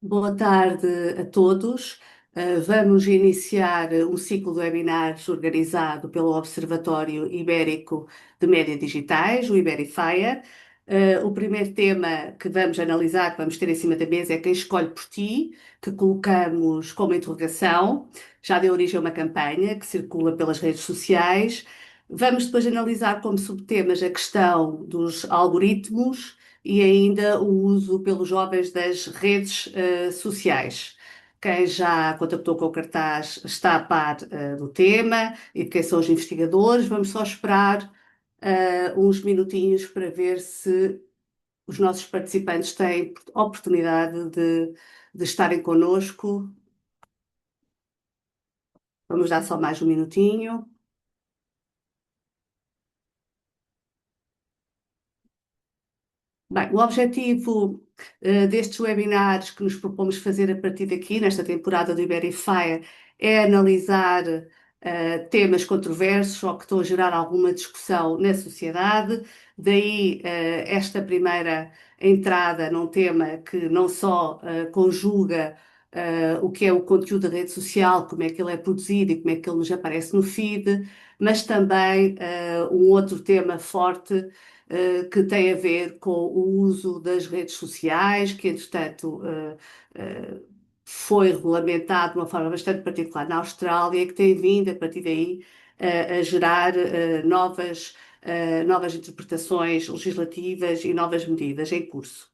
Boa tarde a todos. Vamos iniciar um ciclo de webinars organizado pelo Observatório Ibérico de Média Digitais, o Iberifaia. O primeiro tema que vamos analisar, que vamos ter em cima da mesa, é Quem Escolhe por Ti, que colocamos como interrogação. Já deu origem a uma campanha que circula pelas redes sociais. Vamos depois analisar como subtemas a questão dos algoritmos e ainda o uso pelos jovens das redes sociais. Quem já contactou com o cartaz está a par do tema e de quem são os investigadores. Vamos só esperar uns minutinhos para ver se os nossos participantes têm oportunidade de estarem connosco. Vamos dar só mais um minutinho. Bem, o objetivo destes webinars que nos propomos fazer a partir daqui, nesta temporada do Iberify, é analisar temas controversos ou que estão a gerar alguma discussão na sociedade. Daí esta primeira entrada num tema que não só conjuga o que é o conteúdo da rede social, como é que ele é produzido e como é que ele nos aparece no feed, mas também um outro tema forte que tem a ver com o uso das redes sociais, que entretanto foi regulamentado de uma forma bastante particular na Austrália, que tem vindo a partir daí a gerar novas interpretações legislativas e novas medidas em curso.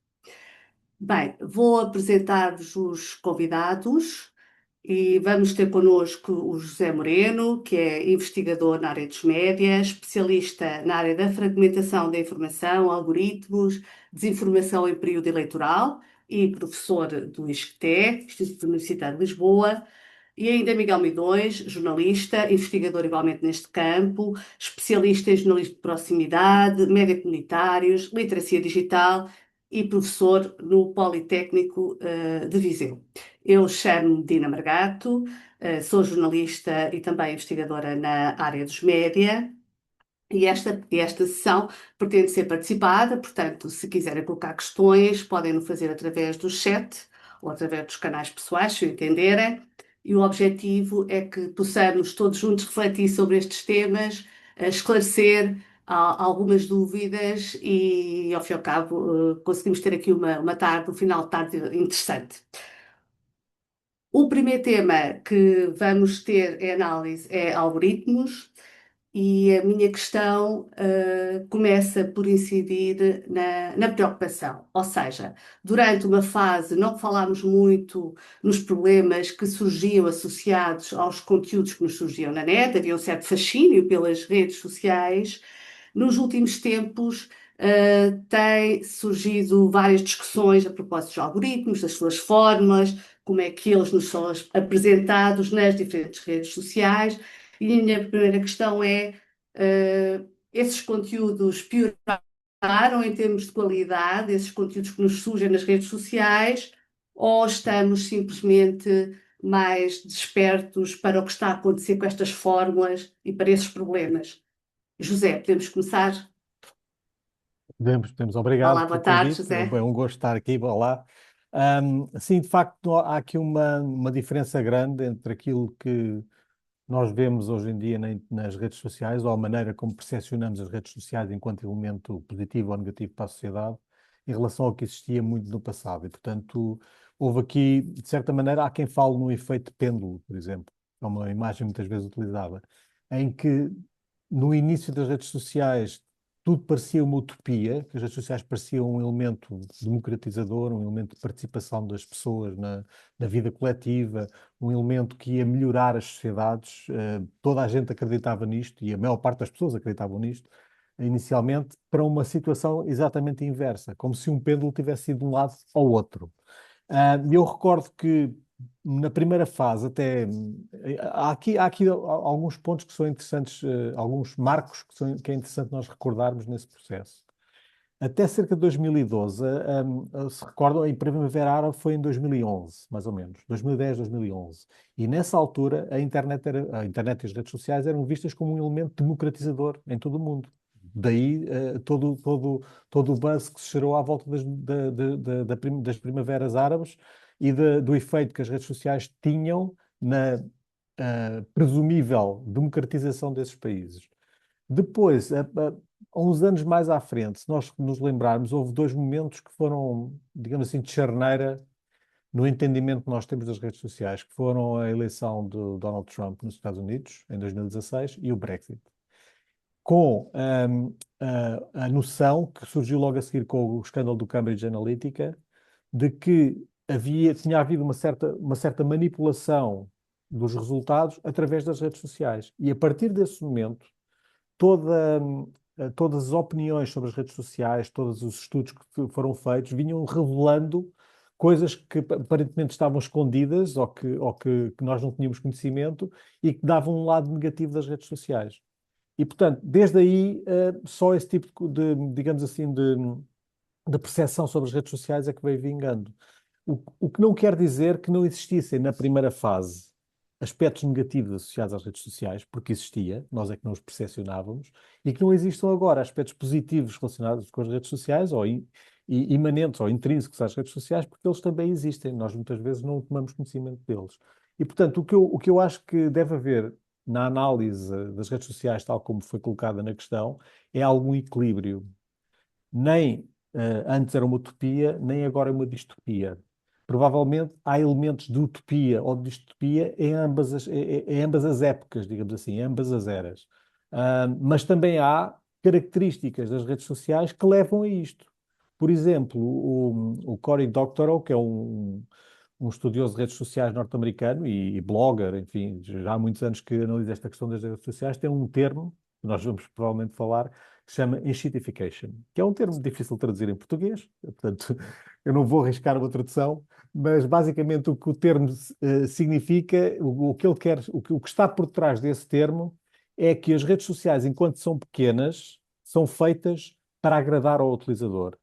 Bem, vou apresentar-vos os convidados. E vamos ter connosco o José Moreno, que é investigador na área dos médias, especialista na área da fragmentação da informação, algoritmos, desinformação em período eleitoral e professor do ISCTE, Instituto Universitário de Lisboa. E ainda Miguel Midões, jornalista, investigador igualmente neste campo, especialista em jornalismo de proximidade, média comunitários, literacia digital e professor no Politécnico de Viseu. Eu chamo-me Dina Margato, sou jornalista e também investigadora na área dos média. E esta sessão pretende ser participada, portanto, se quiserem colocar questões, podem o fazer através do chat ou através dos canais pessoais, se o entenderem. E o objetivo é que possamos todos juntos refletir sobre estes temas, esclarecer algumas dúvidas e, ao fim e ao cabo, conseguimos ter aqui uma tarde, um final de tarde interessante. O primeiro tema que vamos ter em análise é algoritmos. E a minha questão começa por incidir na preocupação, ou seja, durante uma fase não falámos muito nos problemas que surgiam associados aos conteúdos que nos surgiam na net, havia um certo fascínio pelas redes sociais. Nos últimos tempos têm surgido várias discussões a propósito dos algoritmos, das suas fórmulas, como é que eles nos são apresentados nas diferentes redes sociais. E a minha primeira questão é: esses conteúdos pioraram em termos de qualidade, esses conteúdos que nos surgem nas redes sociais, ou estamos simplesmente mais despertos para o que está a acontecer com estas fórmulas e para esses problemas? José, podemos começar? Podemos. Obrigado Olá, pelo boa tarde, convite. É José. um gosto estar aqui. Olá. Sim, de facto, há aqui uma diferença grande entre aquilo que nós vemos hoje em dia nas redes sociais, ou a maneira como percepcionamos as redes sociais enquanto elemento positivo ou negativo para a sociedade, em relação ao que existia muito no passado. E, portanto, houve aqui, de certa maneira, há quem fale no efeito pêndulo, por exemplo. É uma imagem muitas vezes utilizada, em que no início das redes sociais tudo parecia uma utopia, que as redes sociais pareciam um elemento democratizador, um elemento de participação das pessoas na vida coletiva, um elemento que ia melhorar as sociedades. Toda a gente acreditava nisto, e a maior parte das pessoas acreditavam nisto, inicialmente, para uma situação exatamente inversa, como se um pêndulo tivesse ido de um lado ao outro. E eu recordo que na primeira fase, até há aqui alguns pontos que são interessantes, alguns marcos que é interessante nós recordarmos nesse processo. Até cerca de 2012, se recordam, a Primavera Árabe foi em 2011, mais ou menos, 2010, 2011. E nessa altura a internet e as redes sociais eram vistas como um elemento democratizador em todo o mundo. Daí todo o buzz que se gerou à volta das primaveras árabes, e do efeito que as redes sociais tinham na presumível democratização desses países. Depois, há uns anos mais à frente, se nós nos lembrarmos, houve dois momentos que foram, digamos assim, de charneira no entendimento que nós temos das redes sociais, que foram a eleição do Donald Trump nos Estados Unidos, em 2016, e o Brexit. Com a noção que surgiu logo a seguir com o escândalo do Cambridge Analytica, de que tinha havido uma certa manipulação dos resultados através das redes sociais. E a partir desse momento, todas as opiniões sobre as redes sociais, todos os estudos que foram feitos, vinham revelando coisas que aparentemente estavam escondidas ou que nós não tínhamos conhecimento e que davam um lado negativo das redes sociais. E, portanto, desde aí, só esse tipo digamos assim, de percepção sobre as redes sociais é que veio vingando. O que não quer dizer que não existissem na primeira fase aspectos negativos associados às redes sociais, porque existia, nós é que não os percepcionávamos, e que não existam agora aspectos positivos relacionados com as redes sociais, ou imanentes ou intrínsecos às redes sociais, porque eles também existem. Nós muitas vezes não tomamos conhecimento deles. E, portanto, o que eu acho que deve haver na análise das redes sociais, tal como foi colocada na questão, é algum equilíbrio. Nem antes era uma utopia, nem agora é uma distopia. Provavelmente há elementos de utopia ou de distopia em ambas as épocas, digamos assim, em ambas as eras. Mas também há características das redes sociais que levam a isto. Por exemplo, o Cory Doctorow, que é um estudioso de redes sociais norte-americano e blogger, enfim, já há muitos anos que analisa esta questão das redes sociais, tem um termo, que nós vamos provavelmente falar, que se chama enshittification, que é um termo difícil de traduzir em português, portanto, eu não vou arriscar uma tradução, mas basicamente o que o termo significa, o que ele quer, o que está por trás desse termo, é que as redes sociais, enquanto são pequenas, são feitas para agradar ao utilizador.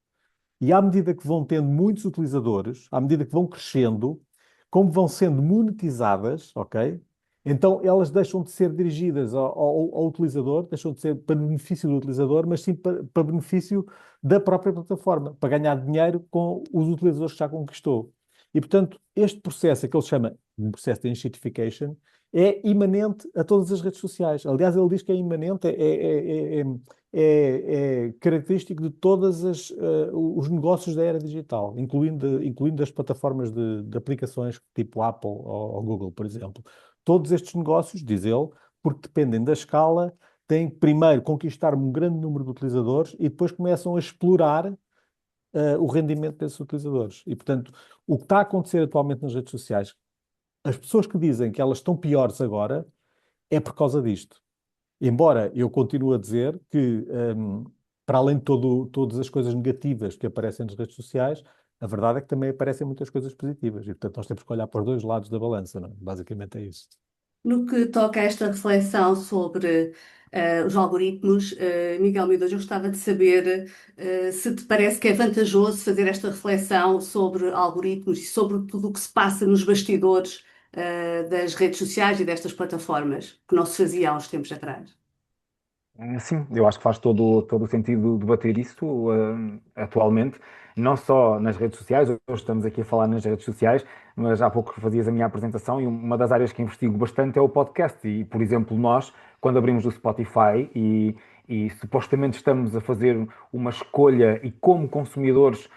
E à medida que vão tendo muitos utilizadores, à medida que vão crescendo, como vão sendo monetizadas, ok? Então elas deixam de ser dirigidas ao utilizador, deixam de ser para benefício do utilizador, mas sim para benefício da própria plataforma, para ganhar dinheiro com os utilizadores que já conquistou. E, portanto, este processo, que ele chama de processo de enshittification, é imanente a todas as redes sociais. Aliás, ele diz que é imanente, é característico de todos os negócios da era digital, incluindo as plataformas de aplicações tipo Apple ou Google, por exemplo. Todos estes negócios, diz ele, porque dependem da escala, têm que primeiro conquistar um grande número de utilizadores e depois começam a explorar o rendimento desses utilizadores. E, portanto, o que está a acontecer atualmente nas redes sociais, as pessoas que dizem que elas estão piores agora, é por causa disto. Embora eu continue a dizer que, para além de todas as coisas negativas que aparecem nas redes sociais, a verdade é que também aparecem muitas coisas positivas. E, portanto, nós temos que olhar para os dois lados da balança, não é? Basicamente é isso. No que toca a esta reflexão sobre os algoritmos, Miguel Medeiros, eu gostava de saber se te parece que é vantajoso fazer esta reflexão sobre algoritmos e sobre tudo o que se passa nos bastidores das redes sociais e destas plataformas, que não se fazia há uns tempos atrás. Sim, eu acho que faz todo o sentido debater isso atualmente, não só nas redes sociais, hoje estamos aqui a falar nas redes sociais, mas há pouco fazias a minha apresentação e uma das áreas que investigo bastante é o podcast. E, por exemplo, nós, quando abrimos o Spotify e supostamente estamos a fazer uma escolha e como consumidores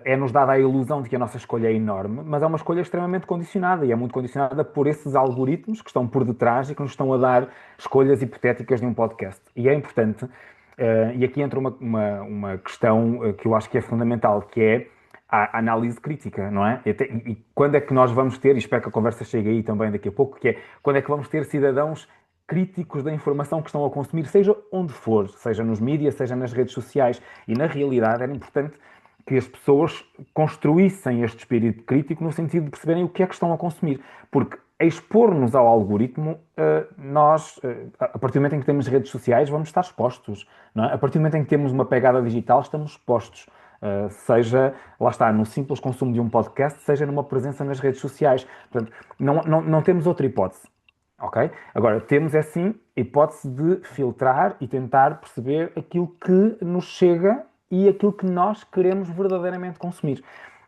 é-nos dada a ilusão de que a nossa escolha é enorme, mas é uma escolha extremamente condicionada e é muito condicionada por esses algoritmos que estão por detrás e que nos estão a dar escolhas hipotéticas de um podcast. E é importante, e aqui entra uma questão que eu acho que é fundamental, que é a análise crítica, não é? E quando é que nós vamos ter, e espero que a conversa chegue aí também daqui a pouco, que é quando é que vamos ter cidadãos críticos da informação que estão a consumir, seja onde for, seja nos mídias, seja nas redes sociais. E na realidade era importante que as pessoas construíssem este espírito crítico no sentido de perceberem o que é que estão a consumir. Porque expor-nos ao algoritmo, nós, a partir do momento em que temos redes sociais, vamos estar expostos. Não é? A partir do momento em que temos uma pegada digital, estamos expostos. Seja, lá está, no simples consumo de um podcast, seja numa presença nas redes sociais. Portanto, não temos outra hipótese. Ok? Agora, temos, é sim, a hipótese de filtrar e tentar perceber aquilo que nos chega e aquilo que nós queremos verdadeiramente consumir.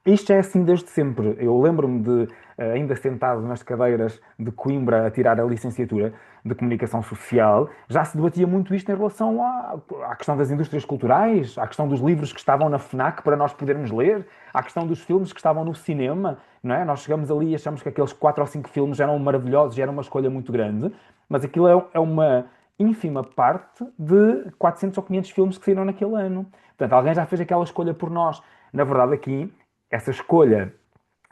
Isto é assim desde sempre. Eu lembro-me de, ainda sentado nas cadeiras de Coimbra a tirar a licenciatura de Comunicação Social, já se debatia muito isto em relação à questão das indústrias culturais, à questão dos livros que estavam na FNAC para nós podermos ler, à questão dos filmes que estavam no cinema, não é? Nós chegamos ali e achamos que aqueles 4 ou 5 filmes eram maravilhosos e era uma escolha muito grande, mas aquilo é uma ínfima parte de 400 ou 500 filmes que saíram naquele ano. Portanto, alguém já fez aquela escolha por nós. Na verdade, aqui essa escolha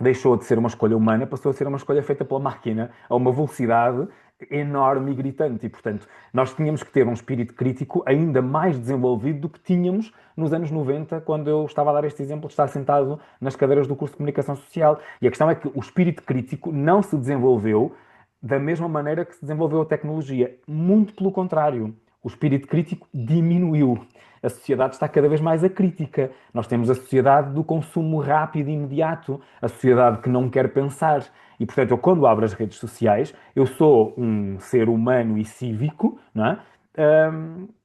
deixou de ser uma escolha humana, passou a ser uma escolha feita pela máquina, a uma velocidade enorme e gritante. E, portanto, nós tínhamos que ter um espírito crítico ainda mais desenvolvido do que tínhamos nos anos 90, quando eu estava a dar este exemplo de estar sentado nas cadeiras do curso de Comunicação Social. E a questão é que o espírito crítico não se desenvolveu da mesma maneira que se desenvolveu a tecnologia. Muito pelo contrário. O espírito crítico diminuiu. A sociedade está cada vez mais acrítica. Nós temos a sociedade do consumo rápido e imediato, a sociedade que não quer pensar. E, portanto, eu quando abro as redes sociais, eu sou um ser humano e cívico, não é?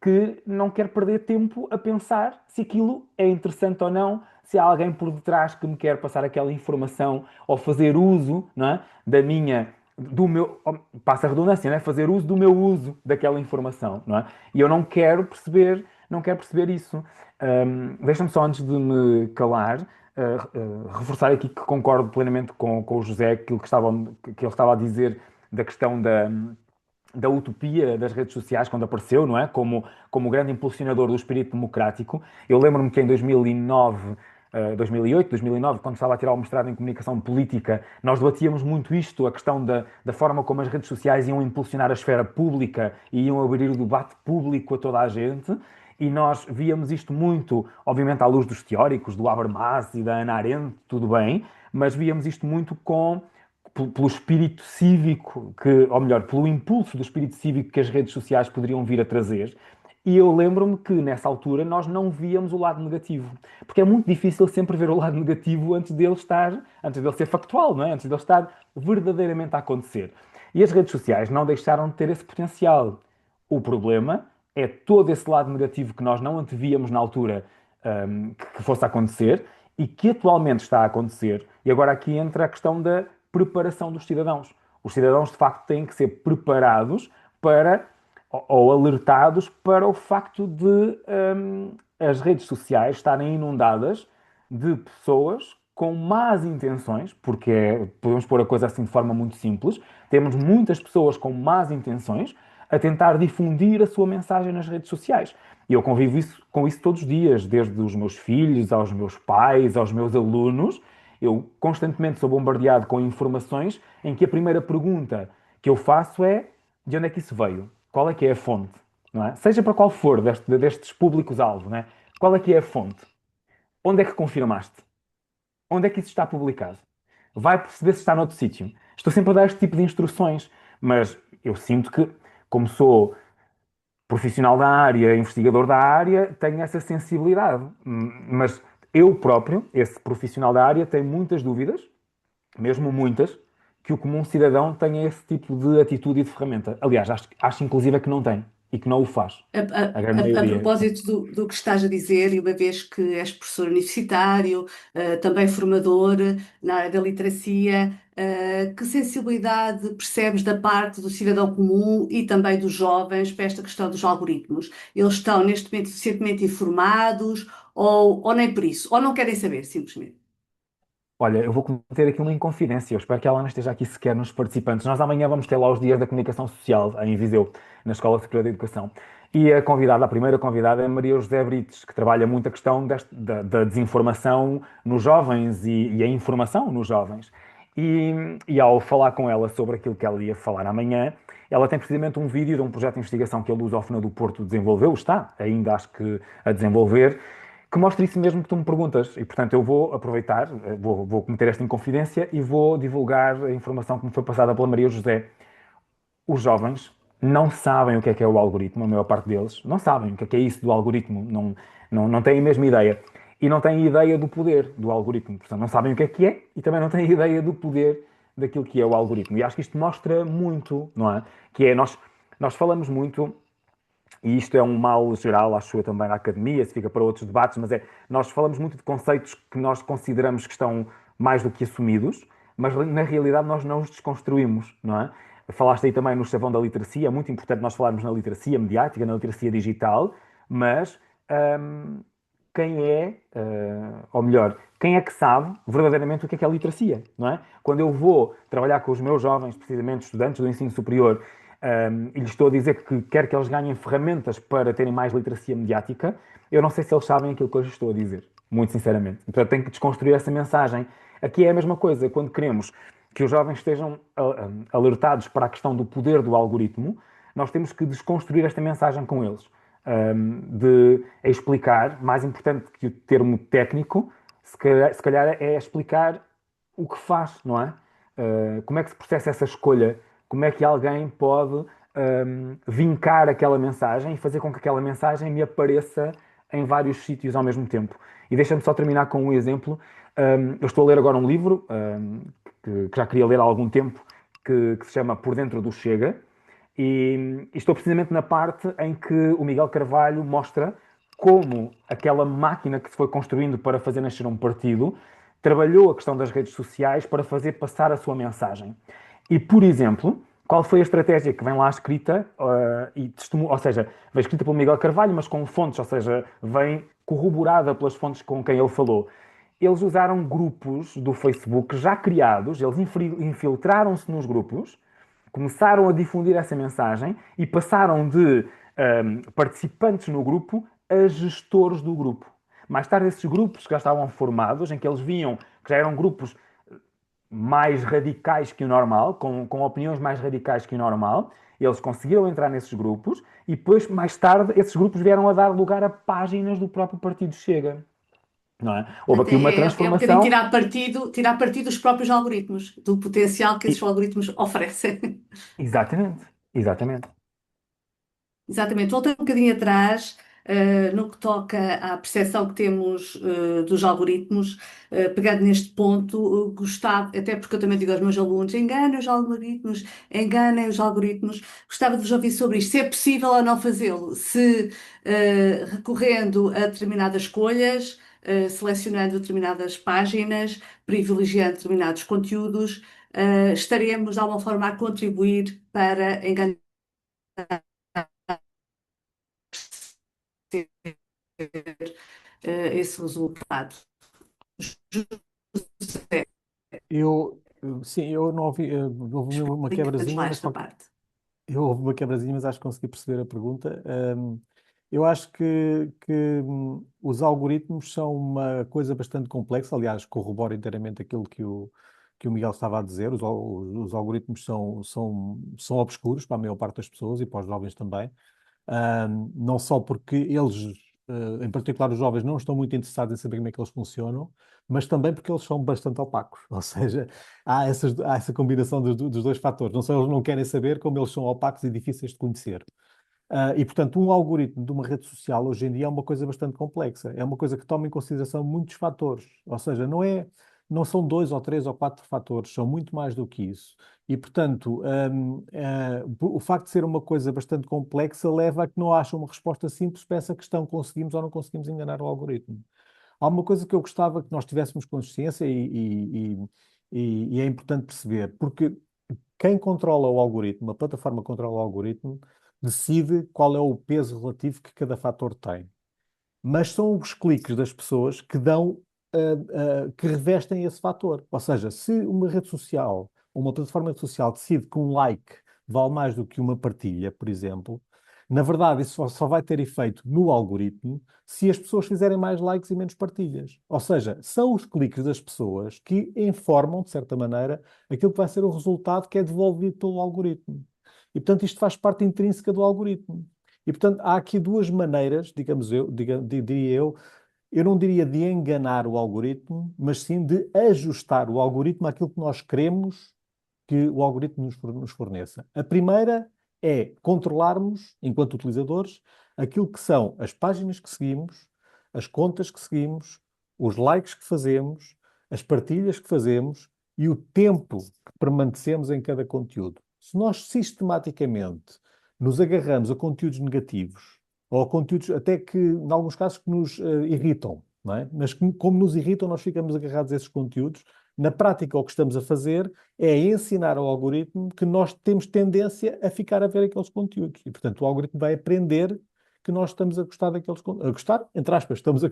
Que não quer perder tempo a pensar se aquilo é interessante ou não, se há alguém por detrás que me quer passar aquela informação ou fazer uso, não é? Do meu, passa a redundância, não é? Fazer uso do meu uso daquela informação, não é? E eu não quero perceber isso. Deixa-me só, antes de me calar, reforçar aqui que concordo plenamente com o José, aquilo que ele estava a dizer da questão da utopia das redes sociais, quando apareceu, não é? Como grande impulsionador do espírito democrático. Eu lembro-me que em 2009, 2008, 2009, quando estava a tirar o mestrado em Comunicação Política, nós debatíamos muito isto, a questão da forma como as redes sociais iam impulsionar a esfera pública e iam abrir o debate público a toda a gente. E nós víamos isto muito, obviamente, à luz dos teóricos, do Habermas e da Hannah Arendt, tudo bem, mas víamos isto muito pelo espírito cívico, ou melhor, pelo impulso do espírito cívico que as redes sociais poderiam vir a trazer. E eu lembro-me que, nessa altura, nós não víamos o lado negativo. Porque é muito difícil sempre ver o lado negativo antes dele ser factual, não é? Antes dele estar verdadeiramente a acontecer. E as redes sociais não deixaram de ter esse potencial. O problema é todo esse lado negativo que nós não antevíamos na altura, que fosse acontecer e que atualmente está a acontecer. E agora aqui entra a questão da preparação dos cidadãos. Os cidadãos, de facto, têm que ser preparados ou alertados para o facto de as redes sociais estarem inundadas de pessoas com más intenções, porque podemos pôr a coisa assim de forma muito simples, temos muitas pessoas com más intenções a tentar difundir a sua mensagem nas redes sociais. E eu convivo com isso todos os dias, desde os meus filhos, aos meus pais, aos meus alunos. Eu constantemente sou bombardeado com informações em que a primeira pergunta que eu faço é: de onde é que isso veio? Qual é que é a fonte? Não é? Seja para qual for destes públicos-alvo, não é? Qual é que é a fonte? Onde é que confirmaste? Onde é que isso está publicado? Vai perceber se está noutro sítio. Estou sempre a dar este tipo de instruções, mas eu sinto que, como sou profissional da área, investigador da área, tenho essa sensibilidade. Mas eu próprio, esse profissional da área, tenho muitas dúvidas, mesmo muitas, que o comum cidadão tenha esse tipo de atitude e de ferramenta. Aliás, acho inclusive que não tem e que não o faz. A, A grande a maioria. propósito do que estás a dizer, e uma vez que és professor universitário, também formador na área da literacia, que sensibilidade percebes da parte do cidadão comum e também dos jovens para esta questão dos algoritmos? Eles estão neste momento suficientemente informados ou nem por isso? Ou não querem saber, simplesmente? Olha, eu vou cometer aqui uma inconfidência. Eu espero que ela não esteja aqui sequer nos participantes. Nós amanhã vamos ter lá os dias da comunicação social em Viseu, na Escola Superior de Educação. E a primeira convidada é Maria José Brites, que trabalha muito a questão da desinformação nos jovens e a informação nos jovens. E ao falar com ela sobre aquilo que ela ia falar amanhã, ela tem precisamente um vídeo de um projeto de investigação que a Lusófona do Porto desenvolveu, está ainda acho que a desenvolver, que mostra isso mesmo que tu me perguntas. E, portanto, eu vou aproveitar, vou cometer esta inconfidência e vou divulgar a informação que me foi passada pela Maria José. Os jovens não sabem o que é o algoritmo, a maior parte deles não sabem o que é isso do algoritmo, não têm a mesma ideia. E não têm ideia do poder do algoritmo. Portanto, não sabem o que é e também não têm ideia do poder daquilo que é o algoritmo. E acho que isto mostra muito, não é? Que é, nós falamos muito e isto é um mal geral, acho eu também na academia, se fica para outros debates, mas nós falamos muito de conceitos que nós consideramos que estão mais do que assumidos, mas na realidade nós não os desconstruímos, não é? Falaste aí também no chavão da literacia, é muito importante nós falarmos na literacia mediática, na literacia digital, mas hum, quem é, ou melhor, quem é que sabe verdadeiramente o que é literacia, não é? Quando eu vou trabalhar com os meus jovens, precisamente estudantes do ensino superior, e lhes estou a dizer que quero que eles ganhem ferramentas para terem mais literacia mediática, eu não sei se eles sabem aquilo que eu lhes estou a dizer, muito sinceramente. Portanto, tenho que desconstruir essa mensagem. Aqui é a mesma coisa, quando queremos que os jovens estejam alertados para a questão do poder do algoritmo, nós temos que desconstruir esta mensagem com eles. De explicar, mais importante que o termo técnico, se calhar é explicar o que faz, não é? Como é que se processa essa escolha? Como é que alguém pode vincar aquela mensagem e fazer com que aquela mensagem me apareça em vários sítios ao mesmo tempo? E deixa-me só terminar com um exemplo. Eu estou a ler agora um livro que já queria ler há algum tempo, que se chama Por Dentro do Chega, e estou precisamente na parte em que o Miguel Carvalho mostra como aquela máquina que se foi construindo para fazer nascer um partido trabalhou a questão das redes sociais para fazer passar a sua mensagem. E, por exemplo, qual foi a estratégia que vem lá escrita, ou seja, vem escrita pelo Miguel Carvalho, mas com fontes, ou seja, vem corroborada pelas fontes com quem ele falou. Eles usaram grupos do Facebook já criados, eles infiltraram-se nos grupos, começaram a difundir essa mensagem e passaram de participantes no grupo a gestores do grupo. Mais tarde, esses grupos que já estavam formados, em que eles viam que já eram grupos mais radicais que o normal, com opiniões mais radicais que o normal, eles conseguiram entrar nesses grupos e depois, mais tarde, esses grupos vieram a dar lugar a páginas do próprio Partido Chega. Não é? Houve aqui uma É um bocadinho transformação. tirar partido dos próprios algoritmos, do potencial que esses E- algoritmos oferecem. Exatamente, exatamente. Exatamente. Voltando um bocadinho atrás, no que toca à percepção que temos, dos algoritmos, pegando neste ponto, gostava, até porque eu também digo aos meus alunos, enganem os algoritmos, gostava de vos ouvir sobre isto, se é possível ou não fazê-lo, se recorrendo a determinadas escolhas, selecionando determinadas páginas, privilegiando determinados conteúdos, estaremos de alguma forma a contribuir para enganar esse resultado. José, Sim, eu não ouvi, houve uma explica-nos quebrazinha, lá mas esta parte. houve uma quebrazinha, mas acho que consegui perceber a pergunta. Eu acho que os algoritmos são uma coisa bastante complexa, aliás, corroboro inteiramente aquilo que o Miguel estava a dizer. Os algoritmos são obscuros para a maior parte das pessoas e para os jovens também. Não só porque eles, em particular os jovens, não estão muito interessados em saber como é que eles funcionam, mas também porque eles são bastante opacos. Ou seja, há essa combinação dos dois fatores. Não só eles não querem saber, como eles são opacos e difíceis de conhecer. E, portanto, um algoritmo de uma rede social hoje em dia é uma coisa bastante complexa. É uma coisa que toma em consideração muitos fatores. Ou seja, não são dois ou três ou quatro fatores, são muito mais do que isso. E, portanto, o facto de ser uma coisa bastante complexa leva a que não haja uma resposta simples para essa questão: conseguimos ou não conseguimos enganar o algoritmo. Há uma coisa que eu gostava que nós tivéssemos consciência e é importante perceber, porque quem controla o algoritmo, a plataforma que controla o algoritmo, decide qual é o peso relativo que cada fator tem. Mas são os cliques das pessoas que que revestem esse fator. Ou seja, se uma rede social, uma plataforma de rede social decide que um like vale mais do que uma partilha, por exemplo, na verdade isso só vai ter efeito no algoritmo se as pessoas fizerem mais likes e menos partilhas. Ou seja, são os cliques das pessoas que informam, de certa maneira, aquilo que vai ser o resultado que é devolvido pelo algoritmo. E, portanto, isto faz parte intrínseca do algoritmo. E, portanto, há aqui duas maneiras, diria eu não diria de enganar o algoritmo, mas sim de ajustar o algoritmo àquilo que nós queremos que o algoritmo nos forneça. A primeira é controlarmos, enquanto utilizadores, aquilo que são as páginas que seguimos, as contas que seguimos, os likes que fazemos, as partilhas que fazemos e o tempo que permanecemos em cada conteúdo. Se nós sistematicamente nos agarramos a conteúdos negativos ou conteúdos até que, em alguns casos, que nos irritam, não é? Mas como nos irritam, nós ficamos agarrados a esses conteúdos. Na prática, o que estamos a fazer é ensinar ao algoritmo que nós temos tendência a ficar a ver aqueles conteúdos. E, portanto, o algoritmo vai aprender que nós estamos a gostar daqueles conteúdos. A gostar, entre aspas, estamos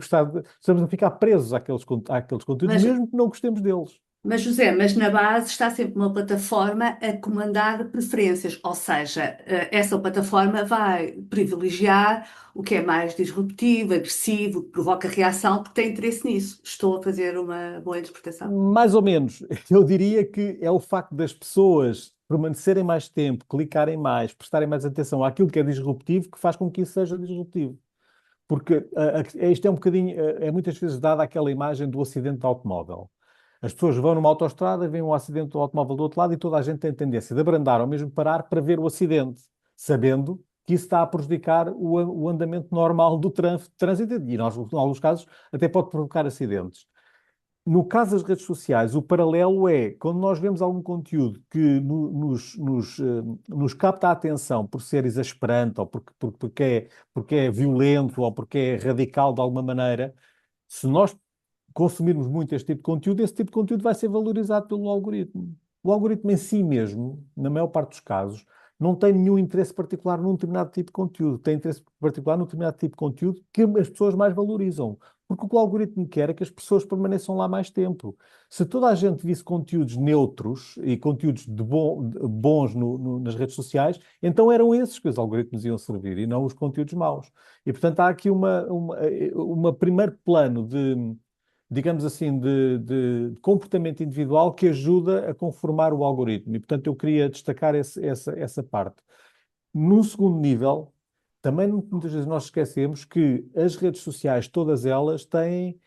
a ficar presos àqueles conteúdos, Mas, mesmo que não gostemos deles. José, mas na base está sempre uma plataforma a comandar preferências, ou seja, essa plataforma vai privilegiar o que é mais disruptivo, agressivo, que provoca reação, porque tem interesse nisso. Estou a fazer uma boa interpretação. Mais ou menos. Eu diria que é o facto das pessoas permanecerem mais tempo, clicarem mais, prestarem mais atenção àquilo que é disruptivo, que faz com que isso seja disruptivo. Porque isto é um bocadinho, é muitas vezes dada aquela imagem do acidente de automóvel. As pessoas vão numa autoestrada, veem um acidente do automóvel do outro lado e toda a gente tem tendência de abrandar ou mesmo parar para ver o acidente, sabendo que isso está a prejudicar o andamento normal do trânsito e, em alguns casos, até pode provocar acidentes. No caso das redes sociais, o paralelo é quando nós vemos algum conteúdo que nos capta a atenção por ser exasperante ou porque é violento ou porque é radical de alguma maneira, se nós consumirmos muito este tipo de conteúdo, esse tipo de conteúdo vai ser valorizado pelo algoritmo. O algoritmo em si mesmo, na maior parte dos casos, não tem nenhum interesse particular num determinado tipo de conteúdo. Tem interesse particular num determinado tipo de conteúdo que as pessoas mais valorizam. Porque o que o algoritmo quer é que as pessoas permaneçam lá mais tempo. Se toda a gente visse conteúdos neutros e conteúdos bons nas redes sociais, então eram esses que os algoritmos iam servir e não os conteúdos maus. E, portanto, há aqui uma primeiro plano de, digamos assim, de comportamento individual que ajuda a conformar o algoritmo. E, portanto, eu queria destacar essa parte. Num segundo nível, também muitas vezes nós esquecemos que as redes sociais, todas elas, têm,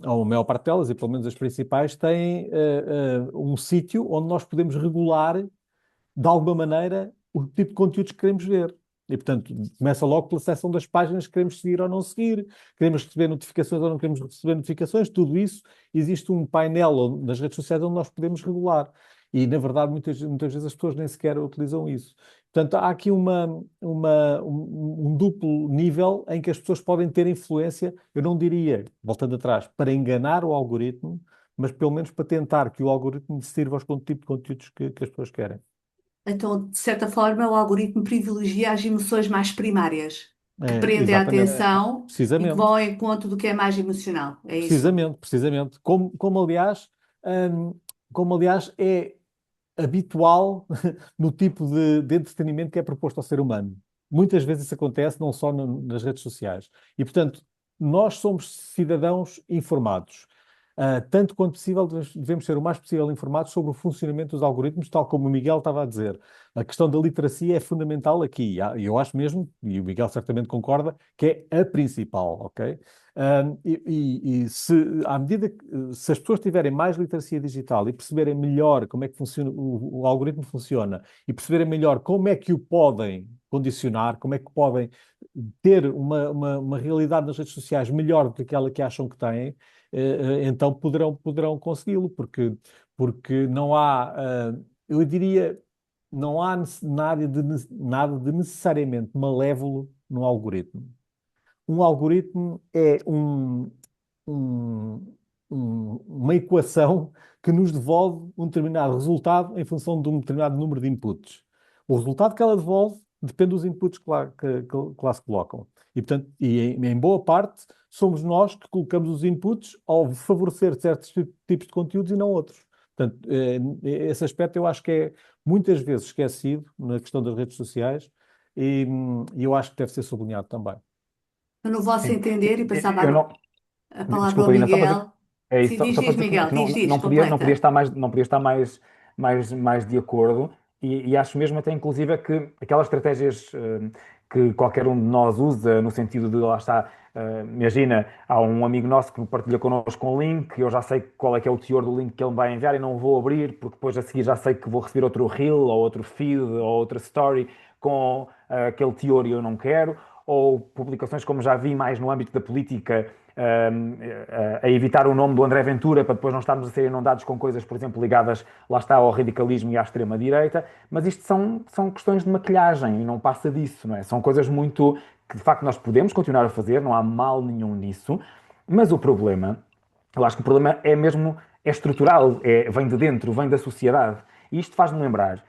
ou a maior parte delas, e pelo menos as principais, têm um sítio onde nós podemos regular de alguma maneira, o tipo de conteúdos que queremos ver. E, portanto, começa logo pela seção das páginas que queremos seguir ou não seguir, queremos receber notificações ou não queremos receber notificações, tudo isso, existe um painel nas redes sociais onde nós podemos regular. E, na verdade, muitas vezes as pessoas nem sequer utilizam isso. Portanto, há aqui um duplo nível em que as pessoas podem ter influência, eu não diria, voltando atrás, para enganar o algoritmo, mas pelo menos para tentar que o algoritmo sirva aos tipo de conteúdos que as pessoas querem. Então, de certa forma, o algoritmo privilegia as emoções mais primárias, que prendem a Exatamente. atenção e que vão Precisamente. ao encontro do que é mais emocional. É isso? Precisamente. Hum, como aliás é habitual no tipo de entretenimento que é proposto ao ser humano. Muitas vezes isso acontece não só nas redes sociais. E, portanto, nós somos cidadãos informados. Tanto quanto possível, devemos ser o mais possível informados sobre o funcionamento dos algoritmos, tal como o Miguel estava a dizer. A questão da literacia é fundamental aqui. E eu acho mesmo, e o Miguel certamente concorda, que é a principal, ok? À medida que, se as pessoas tiverem mais literacia digital e perceberem melhor como é que funciona, o algoritmo funciona, e perceberem melhor como é que o podem condicionar, como é que podem ter uma realidade nas redes sociais melhor do que aquela que acham que têm, então poderão consegui-lo, porque não há, eu diria, não há nada de necessariamente malévolo no algoritmo. Um algoritmo é um- uma equação que nos devolve um determinado resultado em função de um determinado número de inputs. O resultado que ela devolve depende dos inputs que lá se colocam. E, portanto, em boa parte, somos nós que colocamos os inputs ao favorecer certos tipos de conteúdos e não outros. Portanto, esse aspecto eu acho que é muitas vezes esquecido na questão das redes sociais e eu acho que deve ser sublinhado também. No vosso Sim. entender, e passava Eu não, a palavra ao desculpa, Ina, só para dizer, Miguel. é isso, Sim, diz, só para diz, dizer Miguel, que diz, diz, não podia completa. estar mais de acordo e acho mesmo até inclusive que aquelas estratégias que qualquer um de nós usa no sentido de, lá está, imagina, há um amigo nosso que partilha connosco um link, eu já sei qual é que é o teor do link que ele me vai enviar e não vou abrir porque depois a seguir já sei que vou receber outro reel ou outro feed ou outra story com aquele teor e eu não quero, ou publicações como já vi mais no âmbito da política, a evitar o nome do André Ventura para depois não estarmos a ser inundados com coisas, por exemplo, ligadas, lá está, ao radicalismo e à extrema-direita, mas isto são questões de maquilhagem e não passa disso, não é? São coisas muito que de facto nós podemos continuar a fazer, não há mal nenhum nisso, mas o problema, eu acho que o problema é mesmo, é estrutural, vem de dentro, vem da sociedade. E isto faz-me lembrar,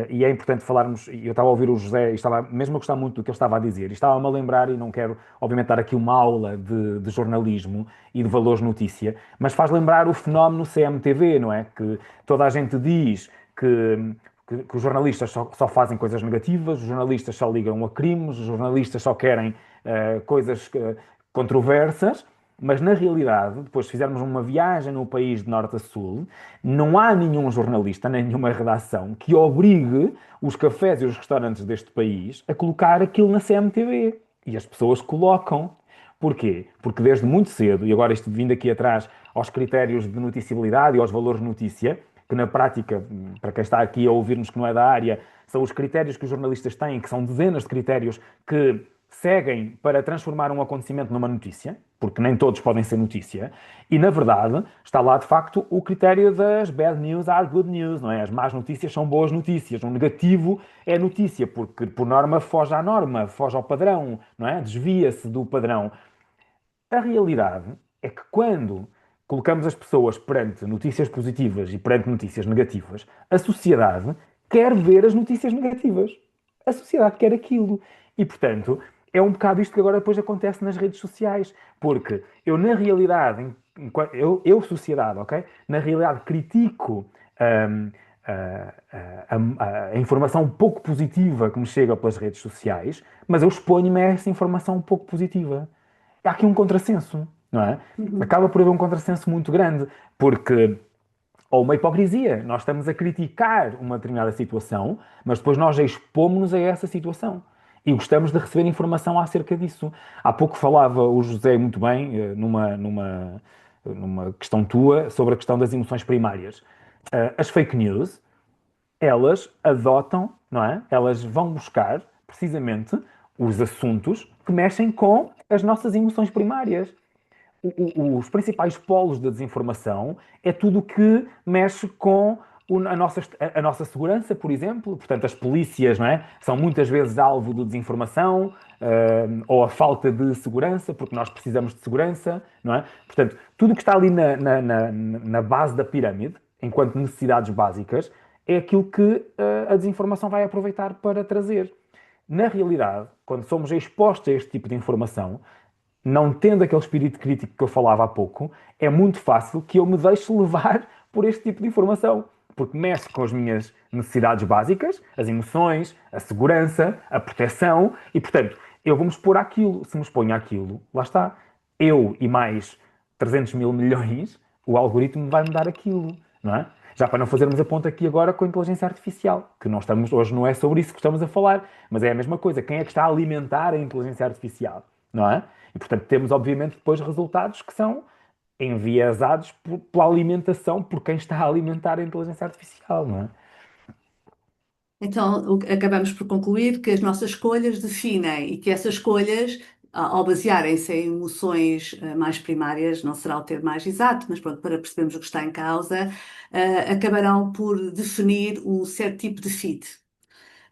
e é importante falarmos, e eu estava a ouvir o José, e estava mesmo a gostar muito do que ele estava a dizer, e estava-me a lembrar, e não quero, obviamente, dar aqui uma aula de jornalismo e de valores notícia, mas faz lembrar o fenómeno CMTV, não é? Que toda a gente diz que os jornalistas só fazem coisas negativas, os jornalistas só ligam a crimes, os jornalistas só querem coisas controversas, mas na realidade, depois se fizermos uma viagem no país de norte a sul, não há nenhum jornalista, nem nenhuma redação que obrigue os cafés e os restaurantes deste país a colocar aquilo na CMTV. E as pessoas colocam. Porquê? Porque desde muito cedo, e agora isto vindo aqui atrás aos critérios de noticiabilidade e aos valores de notícia, que na prática, para quem está aqui a ouvir-nos que não é da área, são os critérios que os jornalistas têm, que são dezenas de critérios que seguem para transformar um acontecimento numa notícia, porque nem todos podem ser notícia, e na verdade está lá de facto o critério das bad news are good news, não é? As más notícias são boas notícias, o negativo é notícia, porque por norma foge à norma, foge ao padrão, não é? Desvia-se do padrão. A realidade é que quando colocamos as pessoas perante notícias positivas e perante notícias negativas, a sociedade quer ver as notícias negativas. A sociedade quer aquilo. E, portanto, é um bocado isto que agora depois acontece nas redes sociais. Porque eu, na realidade, sociedade, ok? Na realidade, critico a informação pouco positiva que me chega pelas redes sociais, mas eu exponho-me a essa informação pouco positiva. Há aqui um contrassenso, não é? Uhum. Acaba por haver um contrassenso muito grande, porque, ou uma hipocrisia, nós estamos a criticar uma determinada situação, mas depois nós expomos-nos a essa situação. E gostamos de receber informação acerca disso. Há pouco falava o José muito bem, numa questão tua, sobre a questão das emoções primárias. As fake news, elas adotam, não é? Elas vão buscar, precisamente, os assuntos que mexem com as nossas emoções primárias. Os principais polos da desinformação é tudo o que mexe com a nossa segurança, por exemplo. Portanto, as polícias, não é? São muitas vezes alvo de desinformação, ou a falta de segurança, porque nós precisamos de segurança, não é? Portanto, tudo o que está ali na base da pirâmide, enquanto necessidades básicas, é aquilo que a desinformação vai aproveitar para trazer. Na realidade, quando somos expostos a este tipo de informação, não tendo aquele espírito crítico que eu falava há pouco, é muito fácil que eu me deixe levar por este tipo de informação. Porque mexe com as minhas necessidades básicas, as emoções, a segurança, a proteção, e portanto, eu vou-me expor àquilo. Se me exponho àquilo, lá está. Eu e mais 300 mil milhões, o algoritmo vai-me dar aquilo, não é? Já para não fazermos a ponta aqui agora com a inteligência artificial, que nós estamos, hoje não é sobre isso que estamos a falar, mas é a mesma coisa. Quem é que está a alimentar a inteligência artificial, não é? E, portanto, temos, obviamente, depois resultados que são enviesados pela alimentação, por quem está a alimentar a inteligência artificial, não é? Então, acabamos por concluir que as nossas escolhas definem e que essas escolhas, ao basearem-se em emoções mais primárias, não será o termo mais exato, mas pronto, para percebermos o que está em causa, acabarão por definir um certo tipo de feed.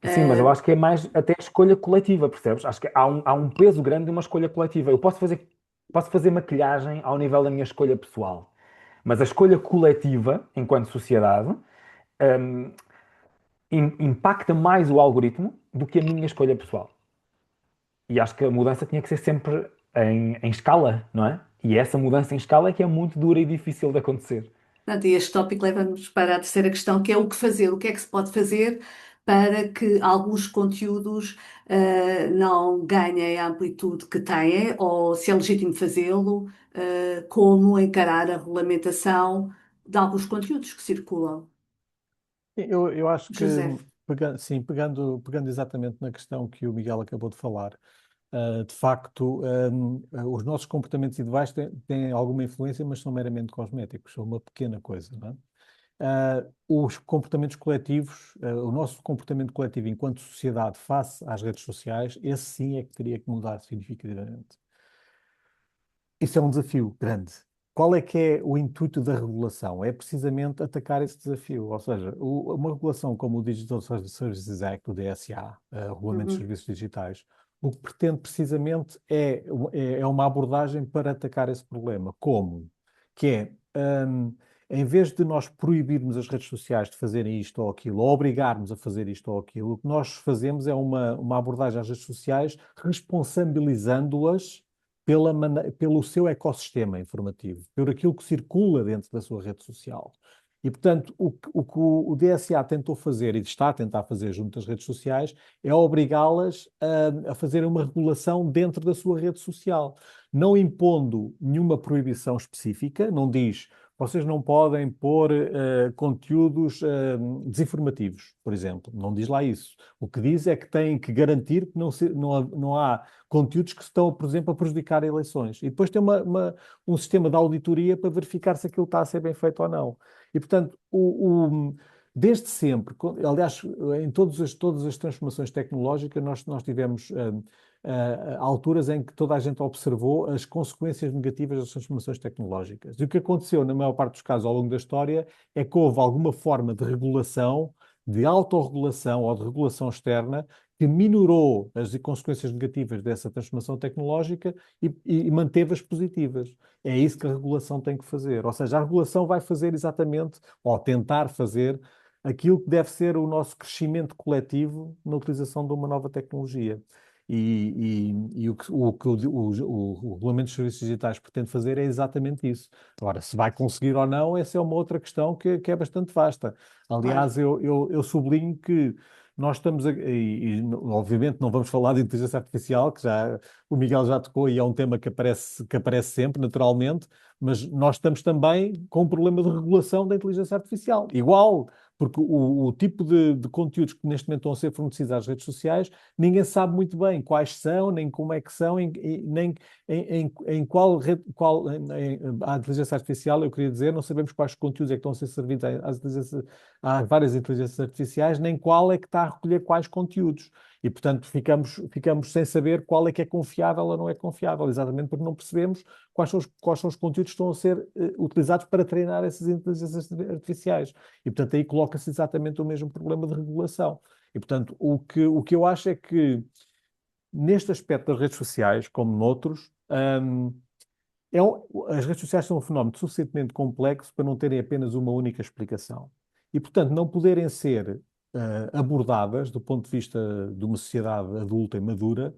Sim, mas eu Eh, acho que é mais até a escolha coletiva, percebes? Acho que há um peso grande de uma escolha coletiva. Eu posso fazer maquilhagem ao nível da minha escolha pessoal, mas a escolha coletiva, enquanto sociedade, hum, impacta mais o algoritmo do que a minha escolha pessoal. E acho que a mudança tinha que ser sempre em escala, não é? E essa mudança em escala é que é muito dura e difícil de acontecer. Portanto, e este tópico leva-nos para a terceira questão, que é o que fazer, o que é que se pode fazer para que alguns conteúdos não ganhem a amplitude que têm, ou se é legítimo fazê-lo, como encarar a regulamentação de alguns conteúdos que circulam. Eu acho que, José. sim, pegando exatamente na questão que o Miguel acabou de falar, de facto, os nossos comportamentos individuais têm alguma influência, mas são meramente cosméticos, são uma pequena coisa, não é? Os comportamentos coletivos, o nosso comportamento coletivo enquanto sociedade face às redes sociais, esse sim é que teria que mudar significativamente. Isso é um desafio grande. Qual é que é o intuito da regulação? É precisamente atacar esse desafio. Ou seja, uma regulação como o Digital Services Act, o DSA, Regulamento dos Uhum. Serviços Digitais, o que pretende precisamente é uma abordagem para atacar esse problema. Como? Que em vez de nós proibirmos as redes sociais de fazerem isto ou aquilo, ou obrigarmos a fazer isto ou aquilo, o que nós fazemos é uma abordagem às redes sociais responsabilizando-as pelo seu ecossistema informativo, por aquilo que circula dentro da sua rede social. E, portanto, o que o DSA tentou fazer e está a tentar fazer junto às redes sociais é obrigá-las a fazer uma regulação dentro da sua rede social, não impondo nenhuma proibição específica, não diz vocês não podem pôr conteúdos desinformativos, por exemplo, não diz lá isso. O que diz é que têm que garantir que não há conteúdos que estão, por exemplo, a prejudicar eleições. E depois tem um sistema de auditoria para verificar se aquilo está a ser bem feito ou não. E, portanto, desde sempre, aliás, em todas as transformações tecnológicas, nós tivemos alturas em que toda a gente observou as consequências negativas das transformações tecnológicas. E o que aconteceu, na maior parte dos casos, ao longo da história, é que houve alguma forma de regulação, de autorregulação ou de regulação externa, que minorou as consequências negativas dessa transformação tecnológica e manteve-as positivas. É isso que a regulação tem que fazer. Ou seja, a regulação vai fazer exatamente, ou tentar fazer, aquilo que deve ser o nosso crescimento coletivo na utilização de uma nova tecnologia. E o Regulamento dos Serviços Digitais pretende fazer é exatamente isso. Agora, se vai conseguir ou não, essa é uma outra questão que é bastante vasta. Claro. Aliás, eu sublinho que nós estamos, obviamente não vamos falar de inteligência artificial, que já o Miguel já tocou e é um tema que aparece sempre, naturalmente, mas nós estamos também com um problema de regulação da inteligência artificial. Igual, porque o tipo de conteúdos que neste momento estão a ser fornecidos às redes sociais, ninguém sabe muito bem quais são, nem como é que são, nem em qual rede, à inteligência artificial, eu queria dizer, não sabemos quais conteúdos é que estão a ser servidos há várias inteligências artificiais, nem qual é que está a recolher quais conteúdos. E, portanto, ficamos sem saber qual é que é confiável ou não é confiável, exatamente porque não percebemos quais são os conteúdos que estão a ser utilizados para treinar essas inteligências artificiais. E, portanto, aí coloca-se exatamente o mesmo problema de regulação. E, portanto, o que eu acho é que, neste aspecto das redes sociais, como noutros, as redes sociais são um fenómeno suficientemente complexo para não terem apenas uma única explicação. E, portanto, não poderem ser abordadas do ponto de vista de uma sociedade adulta e madura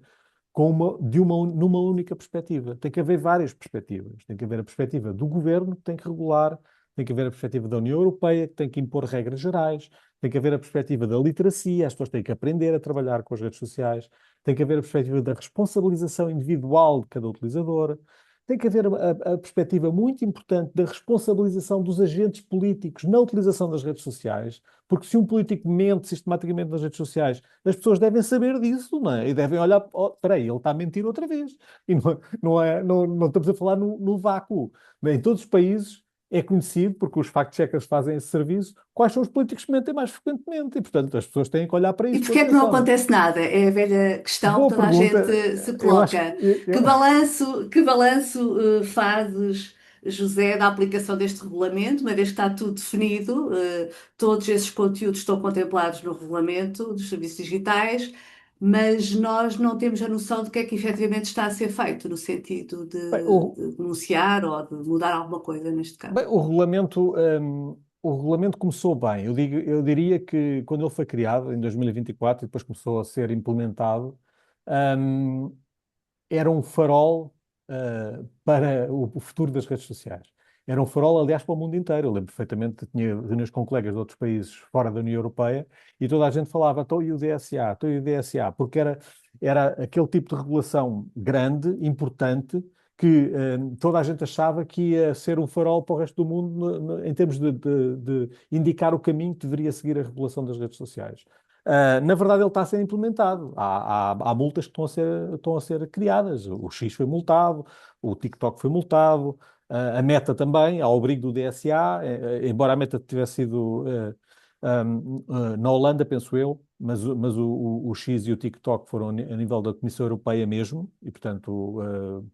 numa única perspectiva. Tem que haver várias perspectivas. Tem que haver a perspectiva do governo, que tem que regular, tem que haver a perspectiva da União Europeia, que tem que impor regras gerais, tem que haver a perspectiva da literacia, as pessoas têm que aprender a trabalhar com as redes sociais, tem que haver a perspectiva da responsabilização individual de cada utilizador, tem que haver a perspectiva muito importante da responsabilização dos agentes políticos na utilização das redes sociais, porque se um político mente sistematicamente nas redes sociais, as pessoas devem saber disso, não é? E devem olhar, oh, espera aí, ele está a mentir outra vez. E não estamos a falar no vácuo. Em todos os países é conhecido, porque os fact-checkers fazem esse serviço, quais são os políticos que mentem mais frequentemente. E, portanto, as pessoas têm que olhar para E isso com porquê é que não atenção. acontece nada? É a velha questão que Boa toda a pergunta. gente se Eu acho coloca. que... Que balanço fazes, José, da aplicação deste regulamento, uma vez que está tudo definido, todos esses conteúdos estão contemplados no regulamento dos serviços digitais, mas nós não temos a noção do que é que efetivamente está a ser feito, no sentido Bem, de denunciar ou de mudar alguma coisa neste caso. Bem, o regulamento começou bem. Eu diria que quando ele foi criado, em 2024, e depois começou a ser implementado, hum, era um farol, para o futuro das redes sociais. Era um farol, aliás, para o mundo inteiro. Eu lembro perfeitamente que tinha reuniões com colegas de outros países fora da União Europeia e toda a gente falava, estou e o DSA, estou e o DSA, porque era aquele tipo de regulação grande, importante, que toda a gente achava que ia ser um farol para o resto do mundo em termos de indicar o caminho que deveria seguir a regulação das redes sociais. Na verdade, ele está a ser implementado. Há multas que estão a ser criadas. O X foi multado, o TikTok foi multado, a Meta também, ao abrigo do DSA, embora a Meta tivesse sido na Holanda, penso eu, mas o X e o TikTok foram a nível da Comissão Europeia mesmo, e portanto,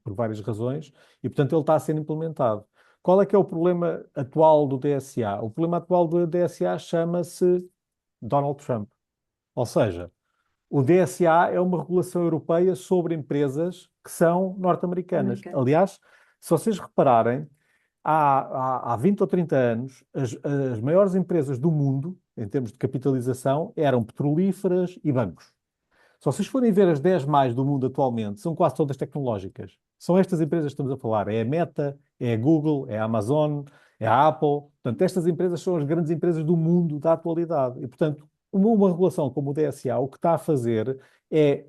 por várias razões, e portanto ele está a ser implementado. Qual é que é o problema atual do DSA? O problema atual do DSA chama-se Donald Trump. Ou seja, O DSA é uma regulação europeia sobre empresas que são norte-americanas. Americano. Aliás, se vocês repararem, há 20 ou 30 anos, as maiores empresas do mundo, em termos de capitalização, eram petrolíferas e bancos. Se vocês forem ver as 10 mais do mundo atualmente, são quase todas tecnológicas. São estas empresas que estamos a falar. É a Meta, é a Google, é a Amazon, é a Apple. Portanto, estas empresas são as grandes empresas do mundo da atualidade. E, portanto, uma regulação como o DSA, o que está a fazer é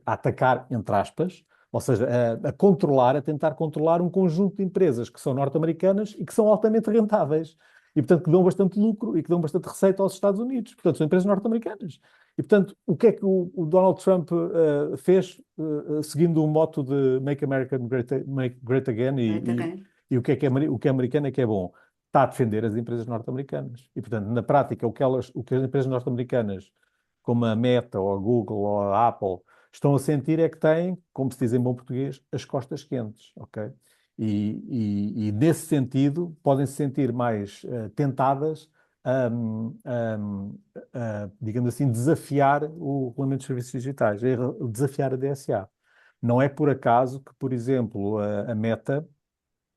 atacar, entre aspas, ou seja, a controlar, a tentar controlar um conjunto de empresas que são norte-americanas e que são altamente rentáveis. E, portanto, que dão bastante lucro e que dão bastante receita aos Estados Unidos. Portanto, são empresas norte-americanas. E, portanto, o que é que o Donald Trump fez, seguindo o moto de Make America Make Great Again e o que é americano é que é bom? Está a defender as empresas norte-americanas. E, portanto, na prática, o que as empresas norte-americanas, como a Meta, ou a Google, ou a Apple, estão a sentir é que têm, como se diz em bom português, as costas quentes, ok? E nesse sentido, podem se sentir mais tentadas digamos assim, desafiar o Regulamento de Serviços Digitais, desafiar a DSA. Não é por acaso que, por exemplo, a Meta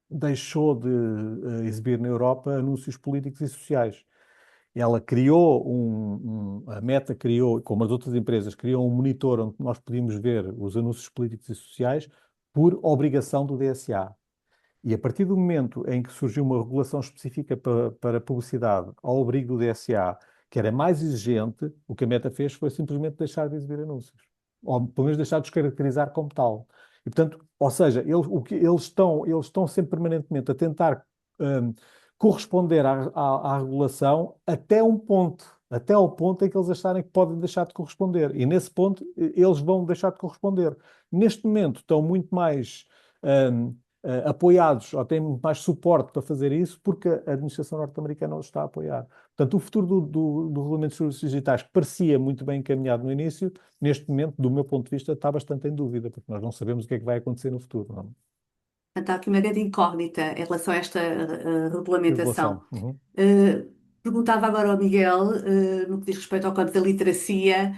deixou de exibir na Europa anúncios políticos e sociais. Ela criou a Meta criou, como as outras empresas, criou um monitor onde nós podíamos ver os anúncios políticos e sociais por obrigação do DSA. E a partir do momento em que surgiu uma regulação específica para publicidade ao abrigo do DSA, que era mais exigente, o que a Meta fez foi simplesmente deixar de exibir anúncios. Ou pelo menos deixar de os caracterizar como tal. E, portanto, ou seja, eles estão sempre permanentemente a tentar corresponder à regulação até ao ponto em que eles acharem que podem deixar de corresponder. E nesse ponto, eles vão deixar de corresponder. Neste momento, estão muito mais apoiados ou têm muito mais suporte para fazer isso porque a administração norte-americana os está a apoiar. Portanto, o futuro do Regulamento de Serviços Digitais, que parecia muito bem encaminhado no início, neste momento, do meu ponto de vista, está bastante em dúvida, porque nós não sabemos o que é que vai acontecer no futuro. Não? Está aqui uma grande incógnita em relação a esta regulamentação. Regulação. Uhum. Perguntava agora ao Miguel, no que diz respeito ao campo da literacia,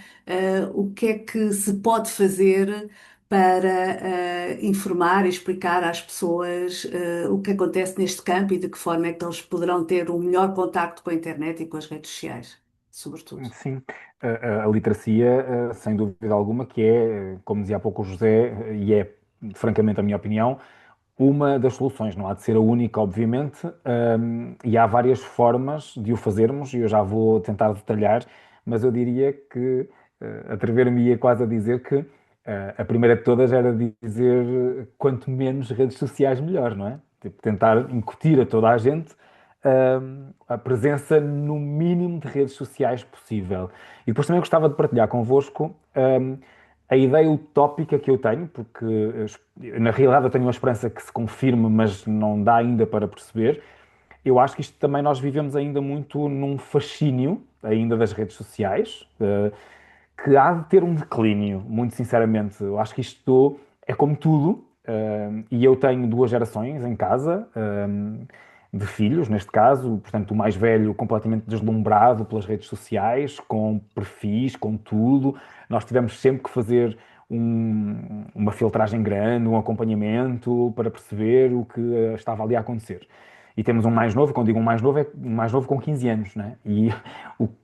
o que é que se pode fazer para informar e explicar às pessoas o que acontece neste campo e de que forma é que eles poderão ter um melhor contacto com a internet e com as redes sociais, sobretudo. Sim, a literacia, sem dúvida alguma, que é, como dizia há pouco o José, e é francamente a minha opinião, uma das soluções. Não há de ser a única, obviamente, e há várias formas de o fazermos, e eu já vou tentar detalhar, mas eu diria que atrever-me-ia quase a dizer que a primeira de todas era dizer quanto menos redes sociais, melhor, não é? Tipo, tentar incutir a toda a gente a presença no mínimo de redes sociais possível. E depois também gostava de partilhar convosco a ideia utópica que eu tenho, porque na realidade eu tenho uma esperança que se confirme, mas não dá ainda para perceber. Eu acho que isto também nós vivemos ainda muito num fascínio ainda das redes sociais, que há de ter um declínio, muito sinceramente. Eu acho que isto é como tudo, e eu tenho duas gerações em casa, de filhos, neste caso, portanto, o mais velho completamente deslumbrado pelas redes sociais, com perfis, com tudo. Nós tivemos sempre que fazer uma filtragem grande, um acompanhamento para perceber o que estava ali a acontecer. E temos um mais novo, quando digo um mais novo, é um mais novo com 15 anos, né? E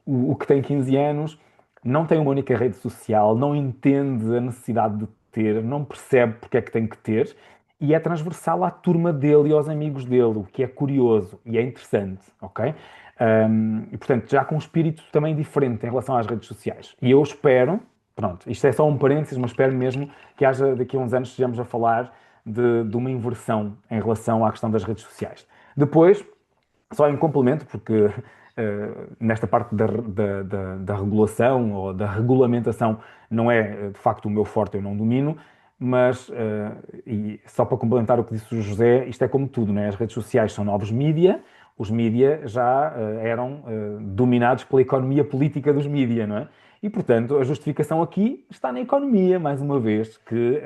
o que tem 15 anos não tem uma única rede social, não entende a necessidade de ter, não percebe porque é que tem que ter, e é transversal à turma dele e aos amigos dele, o que é curioso e é interessante, ok? E portanto, já com um espírito também diferente em relação às redes sociais. E eu espero, pronto, isto é só um parênteses, mas espero mesmo que haja daqui a uns anos estejamos a falar de uma inversão em relação à questão das redes sociais. Depois, só em complemento, porque nesta parte da regulação ou da regulamentação não é de facto o meu forte, eu não domino, mas e só para complementar o que disse o José, isto é como tudo, né? As redes sociais são novos mídia, os mídia já eram dominados pela economia política dos mídia, não é? E, portanto, a justificação aqui está na economia, mais uma vez, que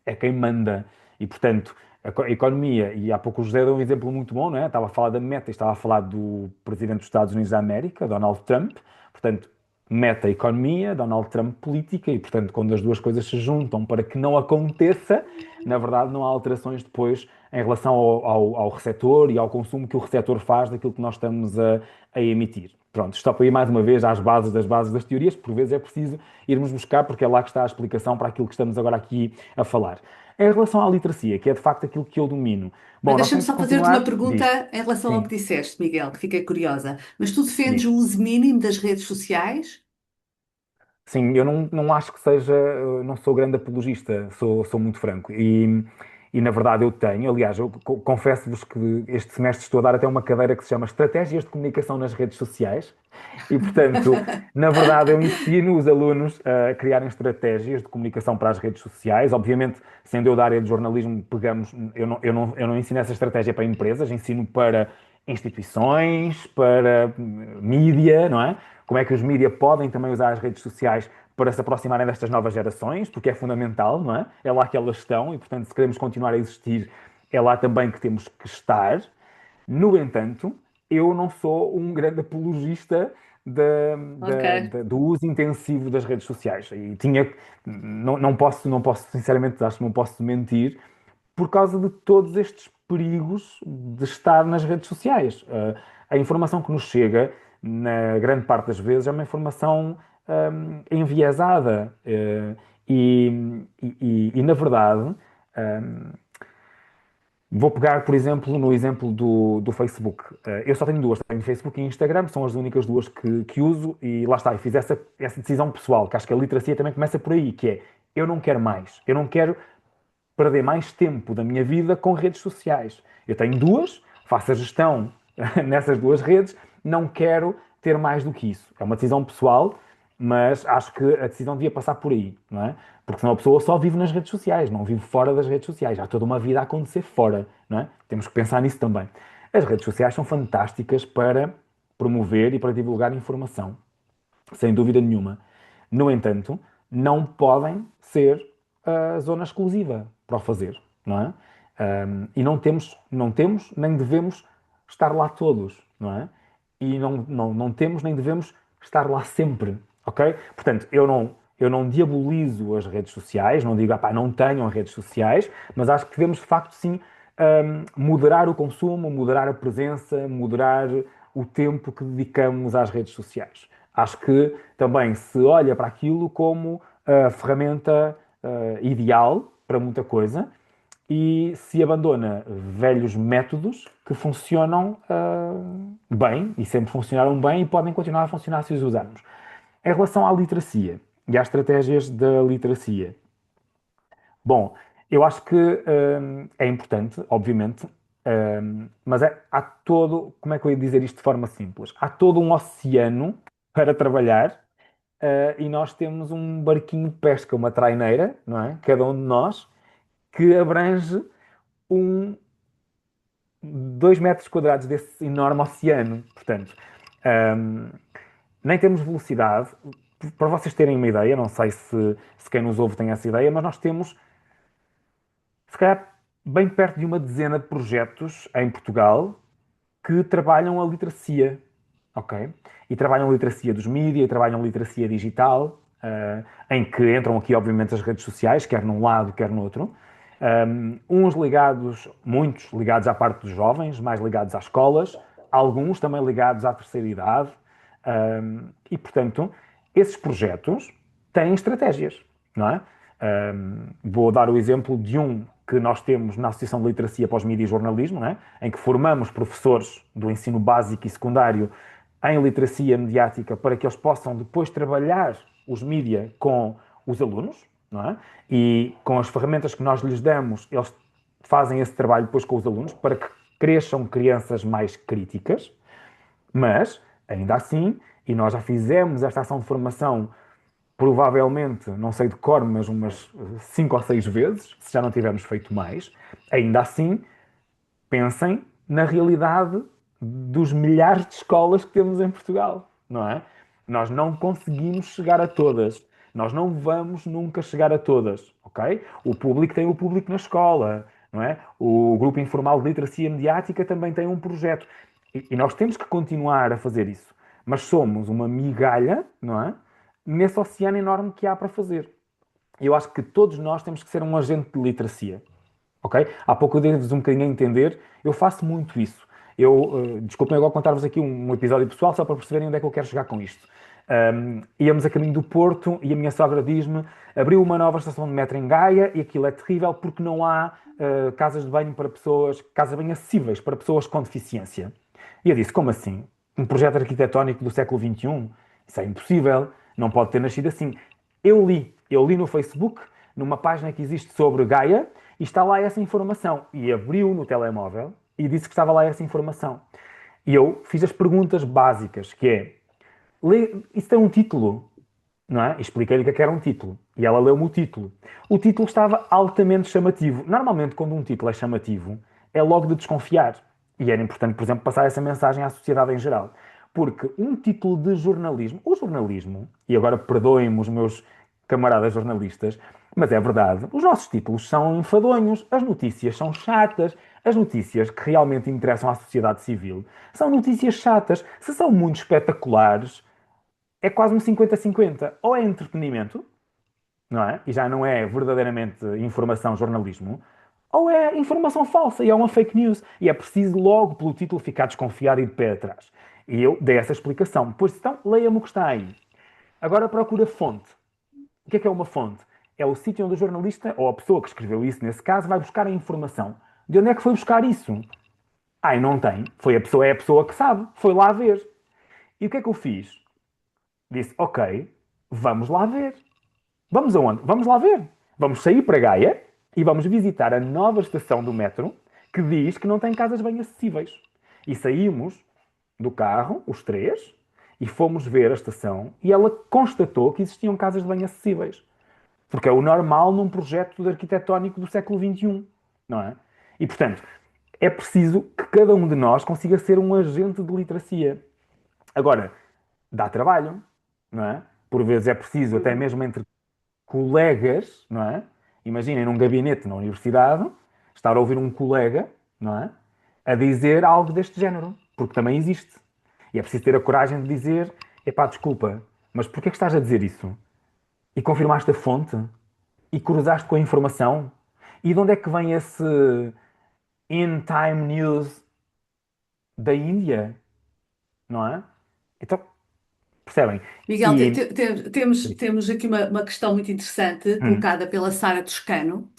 é quem manda. E, portanto, a economia, e há pouco o José deu um exemplo muito bom, não é? Estava a falar da Meta, estava a falar do presidente dos Estados Unidos da América, Donald Trump. Portanto, meta-economia, Donald Trump política, e portanto, quando as duas coisas se juntam para que não aconteça, na verdade não há alterações depois em relação ao receptor e ao consumo que o receptor faz daquilo que nós estamos a emitir. Pronto, estou para ir mais uma vez às bases das teorias, por vezes é preciso irmos buscar, porque é lá que está a explicação para aquilo que estamos agora aqui a falar. Em relação à literacia, que é de facto aquilo que eu domino. Mas Bom, nós deixa-me temos que só fazer-te uma continuar. Diz. pergunta em relação ao que Sim, disseste, Miguel, que fiquei curiosa. Mas tu defendes diz. o uso mínimo das redes sociais? Sim, eu não acho que seja, não sou grande apologista, sou muito franco. E na verdade eu tenho, aliás, eu confesso-vos que este semestre estou a dar até uma cadeira que se chama Estratégias de Comunicação nas Redes Sociais. E, portanto, na verdade eu ensino os alunos a criarem estratégias de comunicação para as redes sociais. Obviamente, sendo eu da área de jornalismo, pegamos, eu não ensino essa estratégia para empresas, ensino para instituições, para mídia, não é? Como é que os mídia podem também usar as redes sociais para se aproximarem destas novas gerações, porque é fundamental, não é? É lá que elas estão e, portanto, se queremos continuar a existir, é lá também que temos que estar. No entanto, eu não sou um grande apologista Ok. do uso intensivo das redes sociais. E não posso, sinceramente, acho que não posso mentir, por causa de todos estes perigos de estar nas redes sociais. A informação que nos chega, na grande parte das vezes, é uma informação enviesada. E, na verdade, um, vou pegar, por exemplo, no exemplo do Facebook. Eu só tenho duas, tenho Facebook e Instagram, são as únicas duas que uso, e lá está, eu fiz essa decisão pessoal, que acho que a literacia também começa por aí, que é, eu não quero mais, eu não quero perder mais tempo da minha vida com redes sociais. Eu tenho duas, faço a gestão nessas duas redes, não quero ter mais do que isso. É uma decisão pessoal, mas acho que a decisão devia passar por aí, não é? Porque senão a pessoa só vive nas redes sociais, não vive fora das redes sociais. Há toda uma vida a acontecer fora, não é? Temos que pensar nisso também. As redes sociais são fantásticas para promover e para divulgar informação, sem dúvida nenhuma. No entanto, não podem ser a zona exclusiva para o fazer, não é? E não temos, nem devemos estar lá todos, não é? E não temos, nem devemos estar lá sempre, ok? Portanto, eu não diabolizo as redes sociais, não digo, pá, não tenham redes sociais, mas acho que devemos, de facto, sim, moderar o consumo, moderar a presença, moderar o tempo que dedicamos às redes sociais. Acho que também se olha para aquilo como a ferramenta ideal para muita coisa e se abandona velhos métodos que funcionam bem e sempre funcionaram bem e podem continuar a funcionar se os usarmos. Em relação à literacia e às estratégias da literacia, bom, eu acho que é importante, obviamente, mas há todo, como é que eu ia dizer isto de forma simples? Há todo um oceano para trabalhar, e nós temos um barquinho de pesca, uma traineira, não é? Cada um de nós, que abrange um, 2 metros quadrados desse enorme oceano. Portanto, hum, nem temos velocidade. Para vocês terem uma ideia, não sei se quem nos ouve tem essa ideia, mas nós temos se calhar bem perto de uma dezena de projetos em Portugal que trabalham a literacia, ok? E trabalham a literacia dos mídias, e trabalham a literacia digital, em que entram aqui, obviamente, as redes sociais, quer num lado, quer no outro. Uns ligados, muitos ligados à parte dos jovens, mais ligados às escolas, alguns também ligados à terceira idade. E, portanto, esses projetos têm estratégias, não é? Vou dar o exemplo de um que nós temos na Associação de Literacia para os Mídia e Jornalismo, não é? Em que formamos professores do ensino básico e secundário em literacia mediática para que eles possam depois trabalhar os mídia com os alunos, não é? E com as ferramentas que nós lhes damos, eles fazem esse trabalho depois com os alunos para que cresçam crianças mais críticas, mas, ainda assim, e nós já fizemos esta ação de formação provavelmente, não sei de cor, mas umas 5 ou 6 vezes, se já não tivermos feito mais, ainda assim, pensem na realidade dos milhares de escolas que temos em Portugal, não é? Nós não conseguimos chegar a todas. Nós não vamos nunca chegar a todas, ok? O público tem o público na escola, não é? O Grupo Informal de Literacia Mediática também tem um projeto. E nós temos que continuar a fazer isso. mas somos uma migalha, não é? Nesse oceano enorme que há para fazer. Eu acho que todos nós temos que ser um agente de literacia. Ok? Há pouco eu dei-vos um bocadinho a entender, eu faço muito isso. Desculpem agora contar-vos aqui um episódio pessoal, só para perceberem onde é que eu quero chegar com isto. Íamos a caminho do Porto e a minha sogra diz-me: abriu uma nova estação de metro em Gaia e aquilo é terrível porque não há casas de banho para pessoas, casas de banho acessíveis para pessoas com deficiência. E eu disse: como assim? Um projeto arquitetónico do século XXI? Isso é impossível, não pode ter nascido assim. Eu li no Facebook, numa página que existe sobre Gaia, e está lá essa informação. E abriu no telemóvel e disse que estava lá essa informação. E eu fiz as perguntas básicas, que é, isso tem um título, não é? Expliquei-lhe que era um título. E ela leu-me o título. O título estava altamente chamativo. Normalmente, quando um título é chamativo, é logo de desconfiar. E era importante, por exemplo, passar essa mensagem à sociedade em geral. Porque um título de jornalismo, o jornalismo, e agora perdoem-me os meus camaradas jornalistas, mas é verdade, os nossos títulos são enfadonhos, as notícias são chatas, as notícias que realmente interessam à sociedade civil são notícias chatas. Se são muito espetaculares, é quase um 50-50. Ou é entretenimento, não é? E já não é verdadeiramente informação, jornalismo, ou é informação falsa e é uma fake news. E é preciso logo, pelo título, ficar desconfiado e de pé atrás. E eu dei essa explicação. Pois então, leia-me o que está aí. Agora procura fonte. O que é uma fonte? É o sítio onde o jornalista, ou a pessoa que escreveu isso, nesse caso, vai buscar a informação. De onde é que foi buscar isso? E não tem. É a pessoa que sabe. Foi lá ver. E o que é que eu fiz? Disse, ok, vamos lá ver. Vamos aonde? Vamos lá ver. Vamos sair para Gaia e vamos visitar a nova estação do metro que diz que não tem casas bem acessíveis. E saímos do carro, os três, e fomos ver a estação e ela constatou que existiam casas de banho acessíveis. Porque é o normal num projeto arquitetónico do século XXI, não é? E, portanto, é preciso que cada um de nós consiga ser um agente de literacia. Agora, dá trabalho, não é? Por vezes é preciso, até mesmo entre colegas, não é? Imaginem num gabinete na universidade, estar a ouvir um colega, não é? A dizer algo deste género, porque também existe. E é preciso ter a coragem de dizer, epá, desculpa, mas porquê é que estás a dizer isso? E confirmaste a fonte? E cruzaste com a informação? E de onde é que vem esse in time news da Índia? Não é? Então, percebem? Miguel, E temos aqui uma questão muito interessante hum, colocada pela Sara Toscano,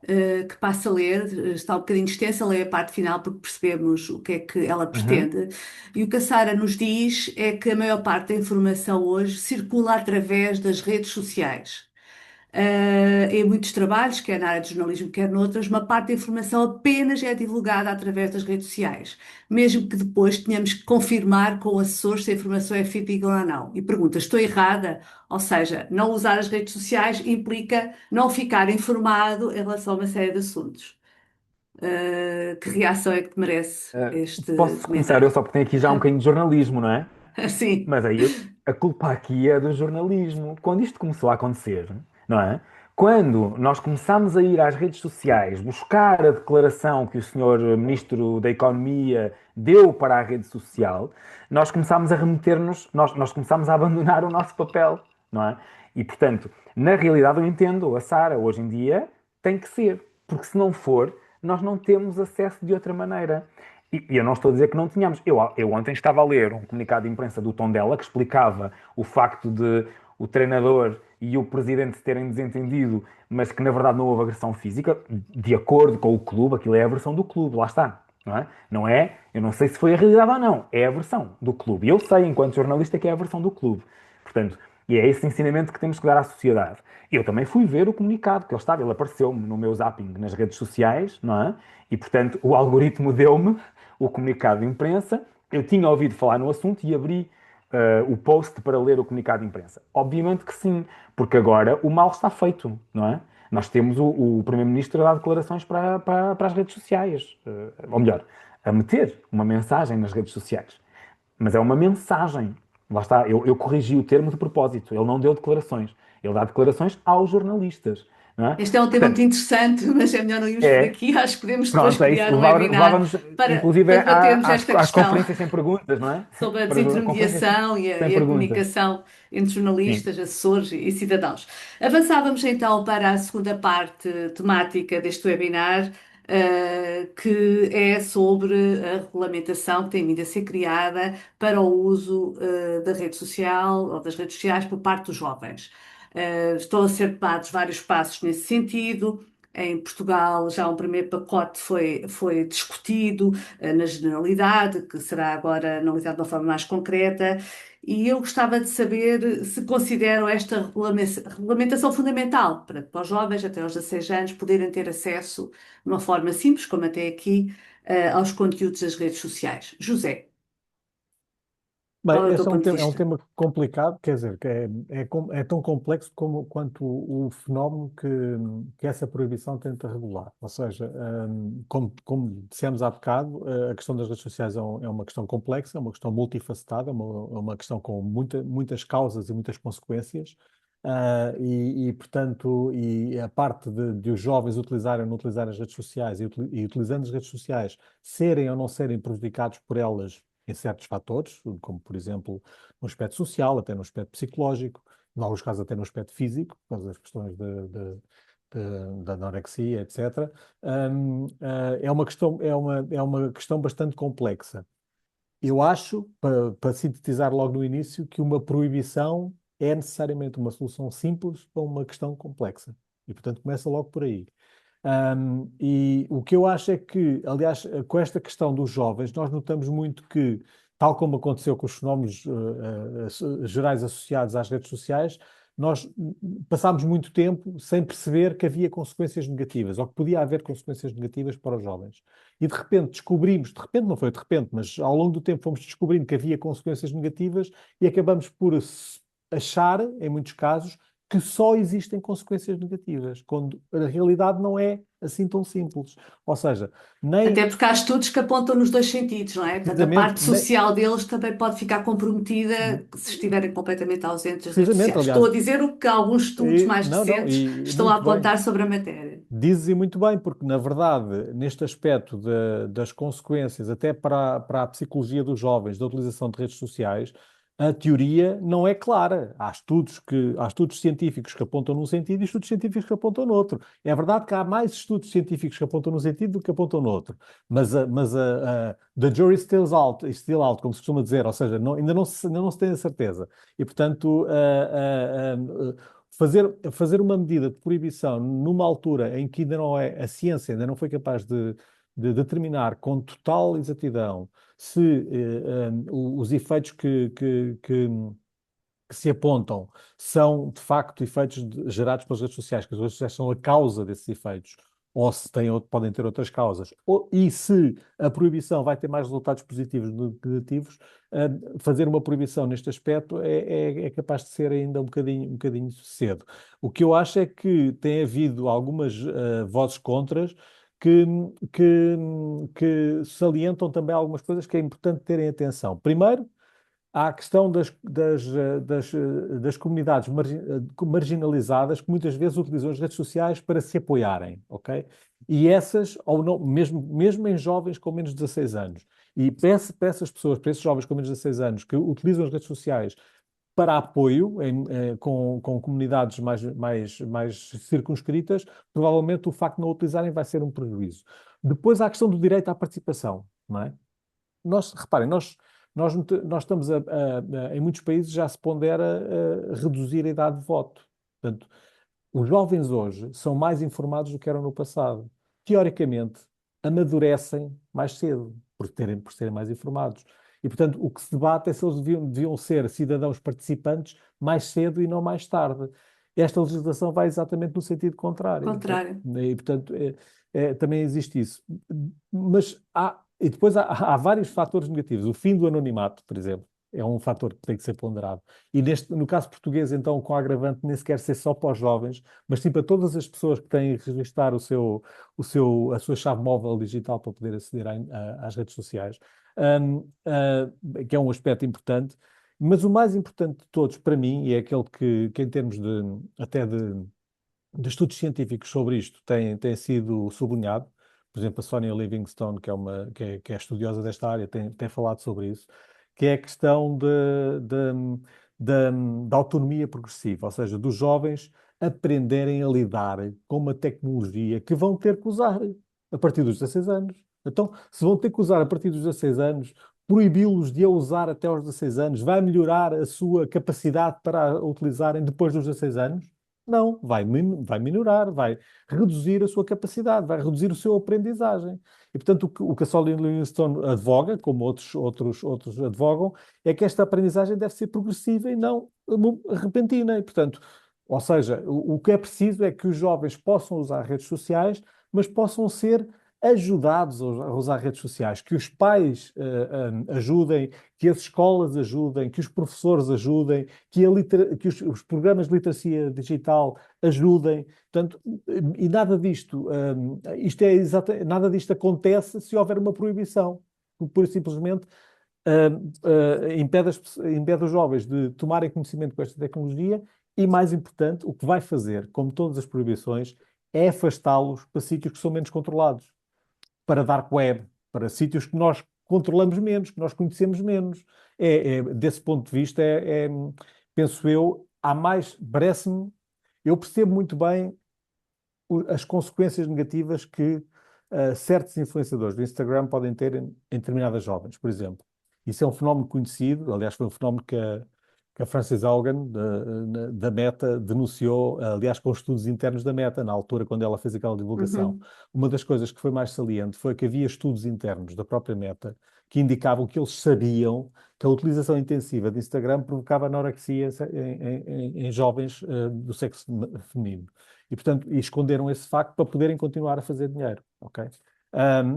que passa a ler, está um bocadinho extensa, lê a parte final porque percebemos o que é que ela uhum, pretende. E o que a Sara nos diz é que a maior parte da informação hoje circula através das redes sociais. Em muitos trabalhos, quer na área de jornalismo, quer noutras, uma parte da informação apenas é divulgada através das redes sociais, mesmo que depois tenhamos que confirmar com o assessor se a informação é fidedigna ou não. E pergunta, estou errada? Ou seja, não usar as redes sociais implica não ficar informado em relação a uma série de assuntos. Que reação é que te merece uh, este posso começar eu comentário? só porque tenho aqui já um bocadinho de jornalismo, não é? Assim, Mas aí a culpa aqui é do jornalismo. Quando isto começou a acontecer, não é? Quando nós começámos a ir às redes sociais buscar a declaração que o senhor Ministro da Economia deu para a rede social, nós começámos a remeter-nos, nós começámos a abandonar o nosso papel, não é? E, portanto, na realidade eu entendo a Sara, hoje em dia tem que ser, porque se não for, nós não temos acesso de outra maneira. E eu não estou a dizer que não tínhamos. Eu ontem estava a ler um comunicado de imprensa do Tondela que explicava o facto de o treinador e o presidente se terem desentendido, mas que na verdade não houve agressão física, de acordo com o clube, aquilo é a versão do clube, lá está. Não é? Não é? Eu não sei se foi a realidade ou não, é a versão do clube. E eu sei, enquanto jornalista, que é a versão do clube. Portanto, e é esse ensinamento que temos que dar à sociedade. Eu também fui ver o comunicado que ele estava, ele apareceu-me no meu zapping nas redes sociais, não é? E portanto o algoritmo deu-me o comunicado de imprensa. Eu tinha ouvido falar no assunto e abri o post para ler o comunicado de imprensa. Obviamente que sim, porque agora o mal está feito, não é? Nós temos o Primeiro-Ministro a dar declarações para as redes sociais, ou melhor, a meter uma mensagem nas redes sociais. Mas é uma mensagem. Lá está, eu corrigi o termo de propósito. Ele não deu declarações. Ele dá declarações aos jornalistas. não é? Este é um tema muito Portanto, interessante, mas é melhor não irmos por é, aqui. Acho que podemos depois pronto, é isso. criar um webinar Levava-nos, para inclusive, debatermos às, esta às questão conferências sem perguntas, não é? sobre a Para conferências sem, desintermediação sem e a perguntas. comunicação entre Sim. jornalistas, assessores e cidadãos. Avançávamos então para a segunda parte temática deste webinar, que é sobre a regulamentação que tem vindo a ser criada para o uso, da rede social ou das redes sociais por parte dos jovens. Estão a ser tomados vários passos nesse sentido. Em Portugal, já um primeiro pacote foi discutido, na generalidade, que será agora analisado de uma forma mais concreta, e eu gostava de saber se consideram esta regulamentação fundamental para os jovens até aos 16 anos poderem ter acesso, de uma forma simples, como até aqui, aos conteúdos das redes sociais. José, Bem, qual é o teu esse ponto de é um vista? tema complicado, quer dizer, que é tão complexo quanto o fenómeno que essa proibição tenta regular. Ou seja, como dissemos há bocado, a questão das redes sociais é uma questão complexa, é uma questão multifacetada, é uma questão com muitas causas e muitas consequências. Portanto, a parte de os jovens utilizarem ou não utilizarem as redes sociais e utilizando as redes sociais serem ou não serem prejudicados por elas em certos fatores, como por exemplo no aspecto social, até no aspecto psicológico, em alguns casos até no aspecto físico, por causa das questões da anorexia, etc. É uma questão bastante complexa. Eu acho, para sintetizar logo no início, que uma proibição é necessariamente uma solução simples para uma questão complexa. E, portanto, começa logo por aí. E o que eu acho é que, aliás, com esta questão dos jovens, nós notamos muito que, tal como aconteceu com os fenómenos gerais associados às redes sociais, nós passámos muito tempo sem perceber que havia consequências negativas, ou que podia haver consequências negativas para os jovens. E de repente descobrimos, de repente não foi de repente, mas ao longo do tempo fomos descobrindo que havia consequências negativas e acabamos por achar, em muitos casos, que só existem consequências negativas, quando a realidade não é assim tão simples. Ou seja, Até nem porque há estudos que apontam nos dois sentidos, não é? Portanto, a precisamente, parte social deles também pode ficar comprometida se estiverem completamente ausentes das redes precisamente, sociais. Estou aliás, a dizer o que alguns estudos mais não, não, recentes e estão a muito bem. apontar sobre a matéria. Dizes e muito bem, porque na verdade, neste aspecto das consequências, até para a psicologia dos jovens, da utilização de redes sociais, a teoria não é clara. Há estudos científicos que apontam num sentido e estudos científicos que apontam no outro. É verdade que há mais estudos científicos que apontam num sentido do que apontam no outro. The jury is still out, como se costuma dizer, ou seja, ainda não se tem a certeza. E, portanto, fazer uma medida de proibição numa altura em que ainda não é, a ciência ainda não foi capaz de determinar com total exatidão se os efeitos que se apontam são de facto efeitos gerados pelas redes sociais, que as redes sociais são a causa desses efeitos, ou se podem ter outras causas, e se a proibição vai ter mais resultados positivos do que negativos, fazer uma proibição neste aspecto é capaz de ser ainda um bocadinho cedo. O que eu acho é que tem havido algumas vozes contras que, que, que salientam também algumas coisas que é importante terem atenção. Primeiro, há a questão das comunidades marginalizadas que muitas vezes utilizam as redes sociais para se apoiarem, ok? E essas, ou não, mesmo em jovens com menos de 16 anos. E para essas pessoas, para esses jovens com menos de 16 anos que utilizam as redes sociais para apoio com comunidades mais circunscritas, provavelmente o facto de não utilizarem vai ser um prejuízo. Depois há a questão do direito à participação, não é? Reparem, nós estamos em muitos países já se pondera reduzir a idade de voto. Portanto, os jovens hoje são mais informados do que eram no passado. Teoricamente, amadurecem mais cedo, por serem mais informados. E, portanto, o que se debate é se eles deviam ser cidadãos participantes mais cedo e não mais tarde. Esta legislação vai exatamente no sentido contrário. Contrário. E, portanto, também existe isso. Mas e depois há vários fatores negativos. O fim do anonimato, por exemplo, é um fator que tem que ser ponderado. E no caso português, então, com agravante, nem sequer ser só para os jovens, mas sim para todas as pessoas que têm que registrar a sua chave móvel digital para poder aceder às redes sociais, que é um aspecto importante. Mas o mais importante de todos, para mim, e é aquele que em termos até de estudos científicos sobre isto tem sido sublinhado. Por exemplo, a Sonia Livingstone, que é estudiosa desta área, tem falado sobre isso, que é a questão da autonomia progressiva, ou seja, dos jovens aprenderem a lidar com uma tecnologia que vão ter que usar a partir dos 16 anos. Então, se vão ter que usar a partir dos 16 anos, proibi-los de a usar até aos 16 anos, vai melhorar a sua capacidade para a utilizarem depois dos 16 anos? Não, vai minorar, vai reduzir a sua capacidade, vai reduzir o seu aprendizagem. E, portanto, o que a Solly Livingstone advoga, como outros advogam, é que esta aprendizagem deve ser progressiva e não repentina. E, portanto, ou seja, o que é preciso é que os jovens possam usar redes sociais, mas possam ser ajudados a usar redes sociais, que os pais ajudem, que as escolas ajudem, que os professores ajudem, que os programas de literacia digital ajudem. Portanto, e nada disto, nada disto acontece se houver uma proibição. Pura e simplesmente impede os jovens de tomarem conhecimento com esta tecnologia e, mais importante, o que vai fazer, como todas as proibições, é afastá-los para sítios que são menos controlados, para dark web, para sítios que nós controlamos menos, que nós conhecemos menos. Desse ponto de vista, penso eu, parece-me, eu percebo muito bem as consequências negativas que certos influenciadores do Instagram podem ter em determinadas jovens, por exemplo. Isso é um fenómeno conhecido, aliás, foi um fenómeno que a Frances Haugen, da Meta, denunciou, aliás, com estudos internos da Meta, na altura, quando ela fez aquela divulgação. Uhum. Uma das coisas que foi mais saliente foi que havia estudos internos da própria Meta que indicavam que eles sabiam que a utilização intensiva de Instagram provocava anorexia em jovens do sexo feminino. E, portanto, esconderam esse facto para poderem continuar a fazer dinheiro, ok?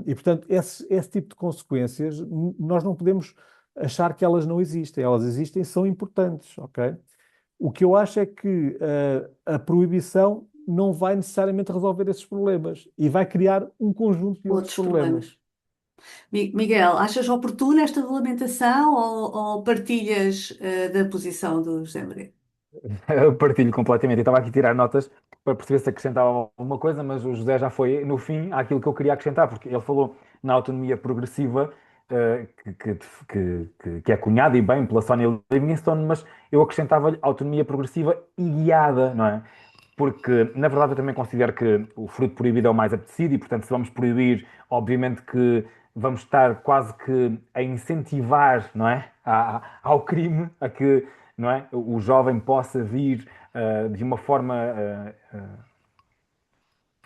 E, portanto, esse tipo de consequências, nós não podemos achar que elas não existem. Elas existem e são importantes, ok? O que eu acho é que a proibição não vai necessariamente resolver esses problemas e vai criar um conjunto de outros Outros problemas. problemas. Miguel, achas oportuna esta regulamentação ou partilhas da posição do José Maria? Eu partilho completamente. Eu estava aqui a tirar notas para perceber se acrescentava alguma coisa, mas o José já foi, no fim, àquilo que eu queria acrescentar, porque ele falou na autonomia progressiva, que é cunhada e bem pela Sonia Livingstone, mas eu acrescentava-lhe autonomia progressiva e guiada, não é? Porque, na verdade, eu também considero que o fruto proibido é o mais apetecido e, portanto, se vamos proibir, obviamente que vamos estar quase que a incentivar, não é? Ao crime, a que, não é? O jovem possa vir de uma forma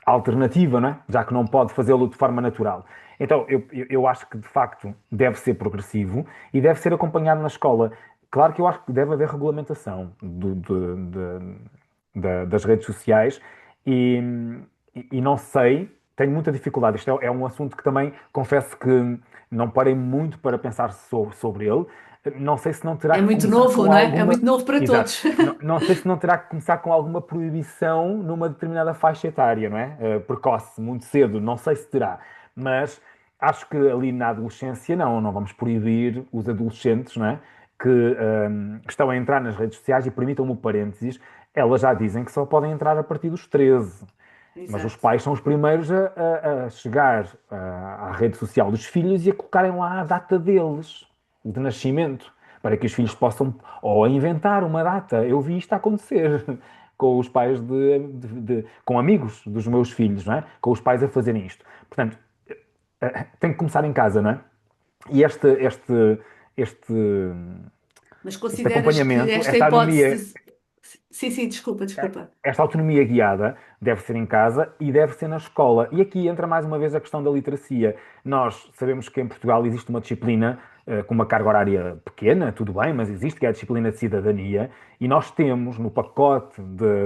alternativa, não é? Já que não pode fazê-lo de forma natural. Então, eu acho que, de facto, deve ser progressivo e deve ser acompanhado na escola. Claro que eu acho que deve haver regulamentação das redes sociais e, e não sei, tenho muita dificuldade. Isto é um assunto que também confesso que não parei muito para pensar sobre ele. Não sei se não terá É que muito começar novo, com não é? É alguma. muito novo para Exato. todos. Não sei se não terá que começar com alguma proibição numa determinada faixa etária, não é? Precoce, muito cedo, não sei se terá. Mas acho que ali na adolescência não vamos proibir os adolescentes, não é? Que estão a entrar nas redes sociais e permitam-me o parênteses, elas já dizem que só podem entrar a partir dos 13. Mas os Exato. pais são os primeiros a chegar à rede social dos filhos e a colocarem lá a data deles, de nascimento, para que os filhos possam, ou a inventar uma data. Eu vi isto acontecer com os pais com amigos dos meus filhos, não é? Com os pais a fazerem isto. Portanto, tem que começar em casa, não é? E este, Mas este consideras que acompanhamento, esta esta hipótese anomia. de... Sim, sim, desculpa, desculpa. Esta autonomia guiada deve ser em casa e deve ser na escola. E aqui entra mais uma vez a questão da literacia. Nós sabemos que em Portugal existe uma disciplina com uma carga horária pequena, tudo bem, mas existe, que é a disciplina de cidadania, e nós temos no pacote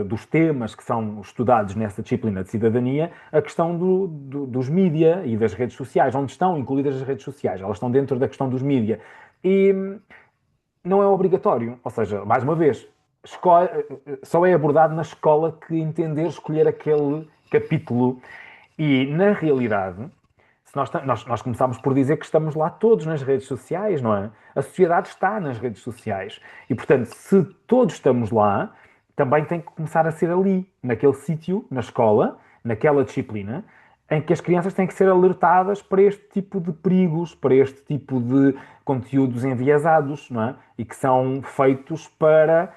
dos temas que são estudados nessa disciplina de cidadania a questão dos mídia e das redes sociais, onde estão incluídas as redes sociais. Elas estão dentro da questão dos mídia. E não é obrigatório, ou seja, mais uma vez, só é abordado na escola que entender escolher aquele capítulo. E, na realidade, se nós começámos por dizer que estamos lá todos nas redes sociais, não é? A sociedade está nas redes sociais. E, portanto, se todos estamos lá, também tem que começar a ser ali, naquele sítio, na escola, naquela disciplina, em que as crianças têm que ser alertadas para este tipo de perigos, para este tipo de conteúdos enviesados, não é? E que são feitos para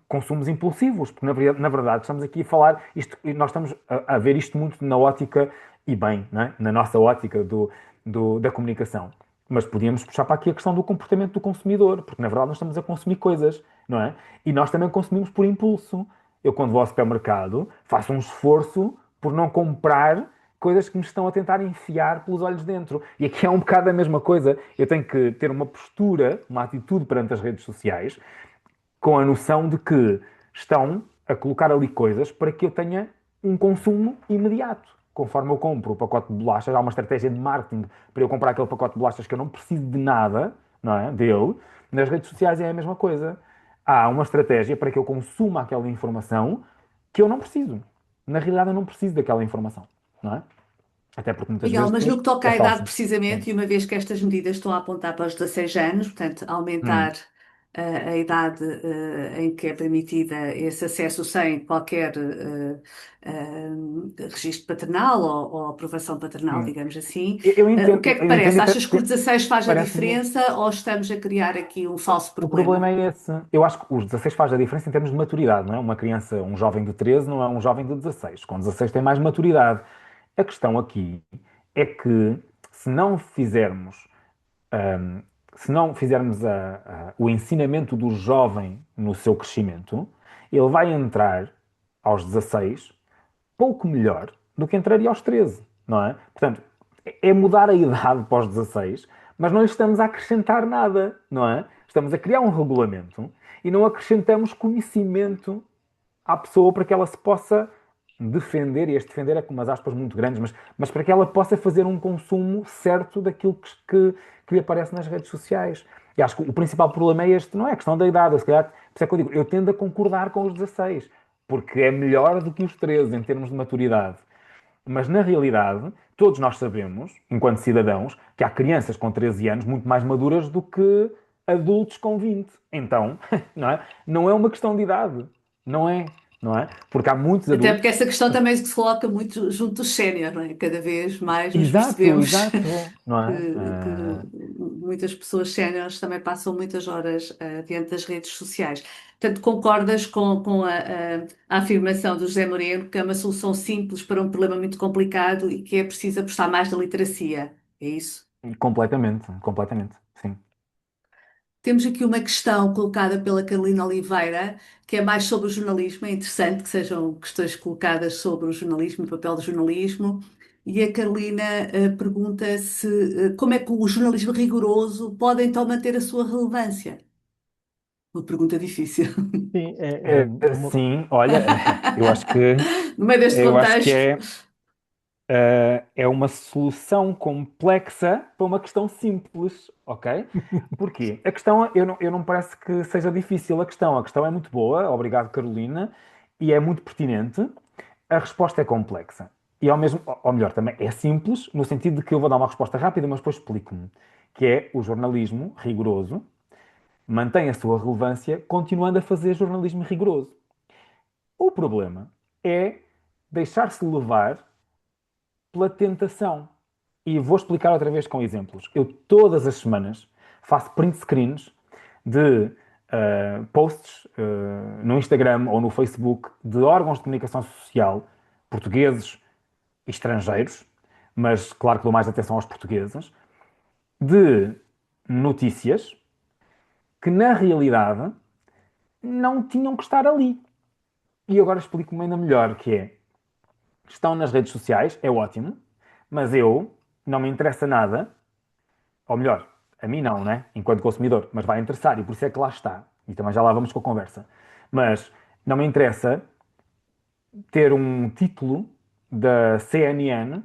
consumos impulsivos, porque na verdade estamos aqui a falar, isto, e nós estamos a ver isto muito na ótica, e bem, não é? Na nossa ótica da comunicação. Mas podíamos puxar para aqui a questão do comportamento do consumidor, porque na verdade nós estamos a consumir coisas, não é? E nós também consumimos por impulso. Eu, quando vou ao supermercado, faço um esforço por não comprar coisas que me estão a tentar enfiar pelos olhos dentro. E aqui é um bocado a mesma coisa. Eu tenho que ter uma postura, uma atitude perante as redes sociais, com a noção de que estão a colocar ali coisas para que eu tenha um consumo imediato. Conforme eu compro o pacote de bolachas, há uma estratégia de marketing para eu comprar aquele pacote de bolachas que eu não preciso de nada, não é, dele. Nas redes sociais é a mesma coisa. Há uma estratégia para que eu consuma aquela informação que eu não preciso. Na realidade, eu não preciso daquela informação, não é? Até porque muitas Miguel, vezes mas no depois que toca é à idade falsa. Sim. precisamente, e uma vez que estas medidas estão a apontar para os 16 anos, portanto, Hum. aumentar a idade em que é permitida esse acesso sem qualquer registro paternal ou aprovação paternal, Hum. digamos assim, Eu o que é entendo, que eu entendo parece? e Achas que o 16 faz a parece-me. diferença ou estamos a criar aqui um falso O problema problema? é esse. Eu acho que os 16 faz a diferença em termos de maturidade, não é? Uma criança, um jovem de 13 não é um jovem de 16. Com 16 tem mais maturidade. A questão aqui é que se não fizermos, hum, se não fizermos o ensinamento do jovem no seu crescimento, ele vai entrar aos 16 pouco melhor do que entraria aos 13, não é? Portanto, é mudar a idade para os 16, mas não lhe estamos a acrescentar nada, não é? Estamos a criar um regulamento e não acrescentamos conhecimento à pessoa para que ela se possa defender, e este defender é com umas aspas muito grandes, mas para que ela possa fazer um consumo certo daquilo que lhe aparece nas redes sociais. E acho que o principal problema é este, não é a questão da idade, se calhar, por isso é que eu digo, eu tendo a concordar com os 16, porque é melhor do que os 13 em termos de maturidade. Mas na realidade, todos nós sabemos, enquanto cidadãos, que há crianças com 13 anos muito mais maduras do que adultos com 20. Então, não é? Não é uma questão de idade. Não é, não é? Porque há muitos Até adultos. porque essa questão também se coloca muito junto dos sénior, não é? Cada vez mais nos Exato, percebemos exato, não é? que muitas pessoas séniores também passam muitas horas diante das redes sociais. Portanto, concordas com a afirmação do José Moreno que é uma solução simples para um problema muito complicado e que é preciso apostar mais na literacia. É isso? Completamente, completamente, sim. Temos aqui uma questão colocada pela Carolina Oliveira, que é mais sobre o jornalismo. É interessante que sejam questões colocadas sobre o jornalismo, o papel do jornalismo. E a Carolina pergunta se como é que o jornalismo rigoroso pode então manter a sua relevância? Uma pergunta difícil. Sim, Sim, olha, eu acho que No meio deste eu acho que contexto. é uma solução complexa para uma questão simples, ok? Porquê? A questão, eu não parece que seja difícil a questão é muito boa, obrigado Carolina, e é muito pertinente. A resposta é complexa. E ao mesmo, ou melhor, também é simples, no sentido de que eu vou dar uma resposta rápida, mas depois explico-me, que é o jornalismo rigoroso mantém a sua relevância continuando a fazer jornalismo rigoroso. O problema é deixar-se levar pela tentação. E vou explicar outra vez com exemplos. Eu todas as semanas faço print screens de posts no Instagram ou no Facebook de órgãos de comunicação social portugueses e estrangeiros, mas claro que dou mais atenção aos portugueses, de notícias que na realidade não tinham que estar ali. E agora explico-me ainda melhor, que é, estão nas redes sociais, é ótimo, mas eu não me interessa nada. Ou melhor, a mim não, né? Enquanto consumidor, mas vai interessar e por isso é que lá está. E também já lá vamos com a conversa. Mas não me interessa ter um título da CNN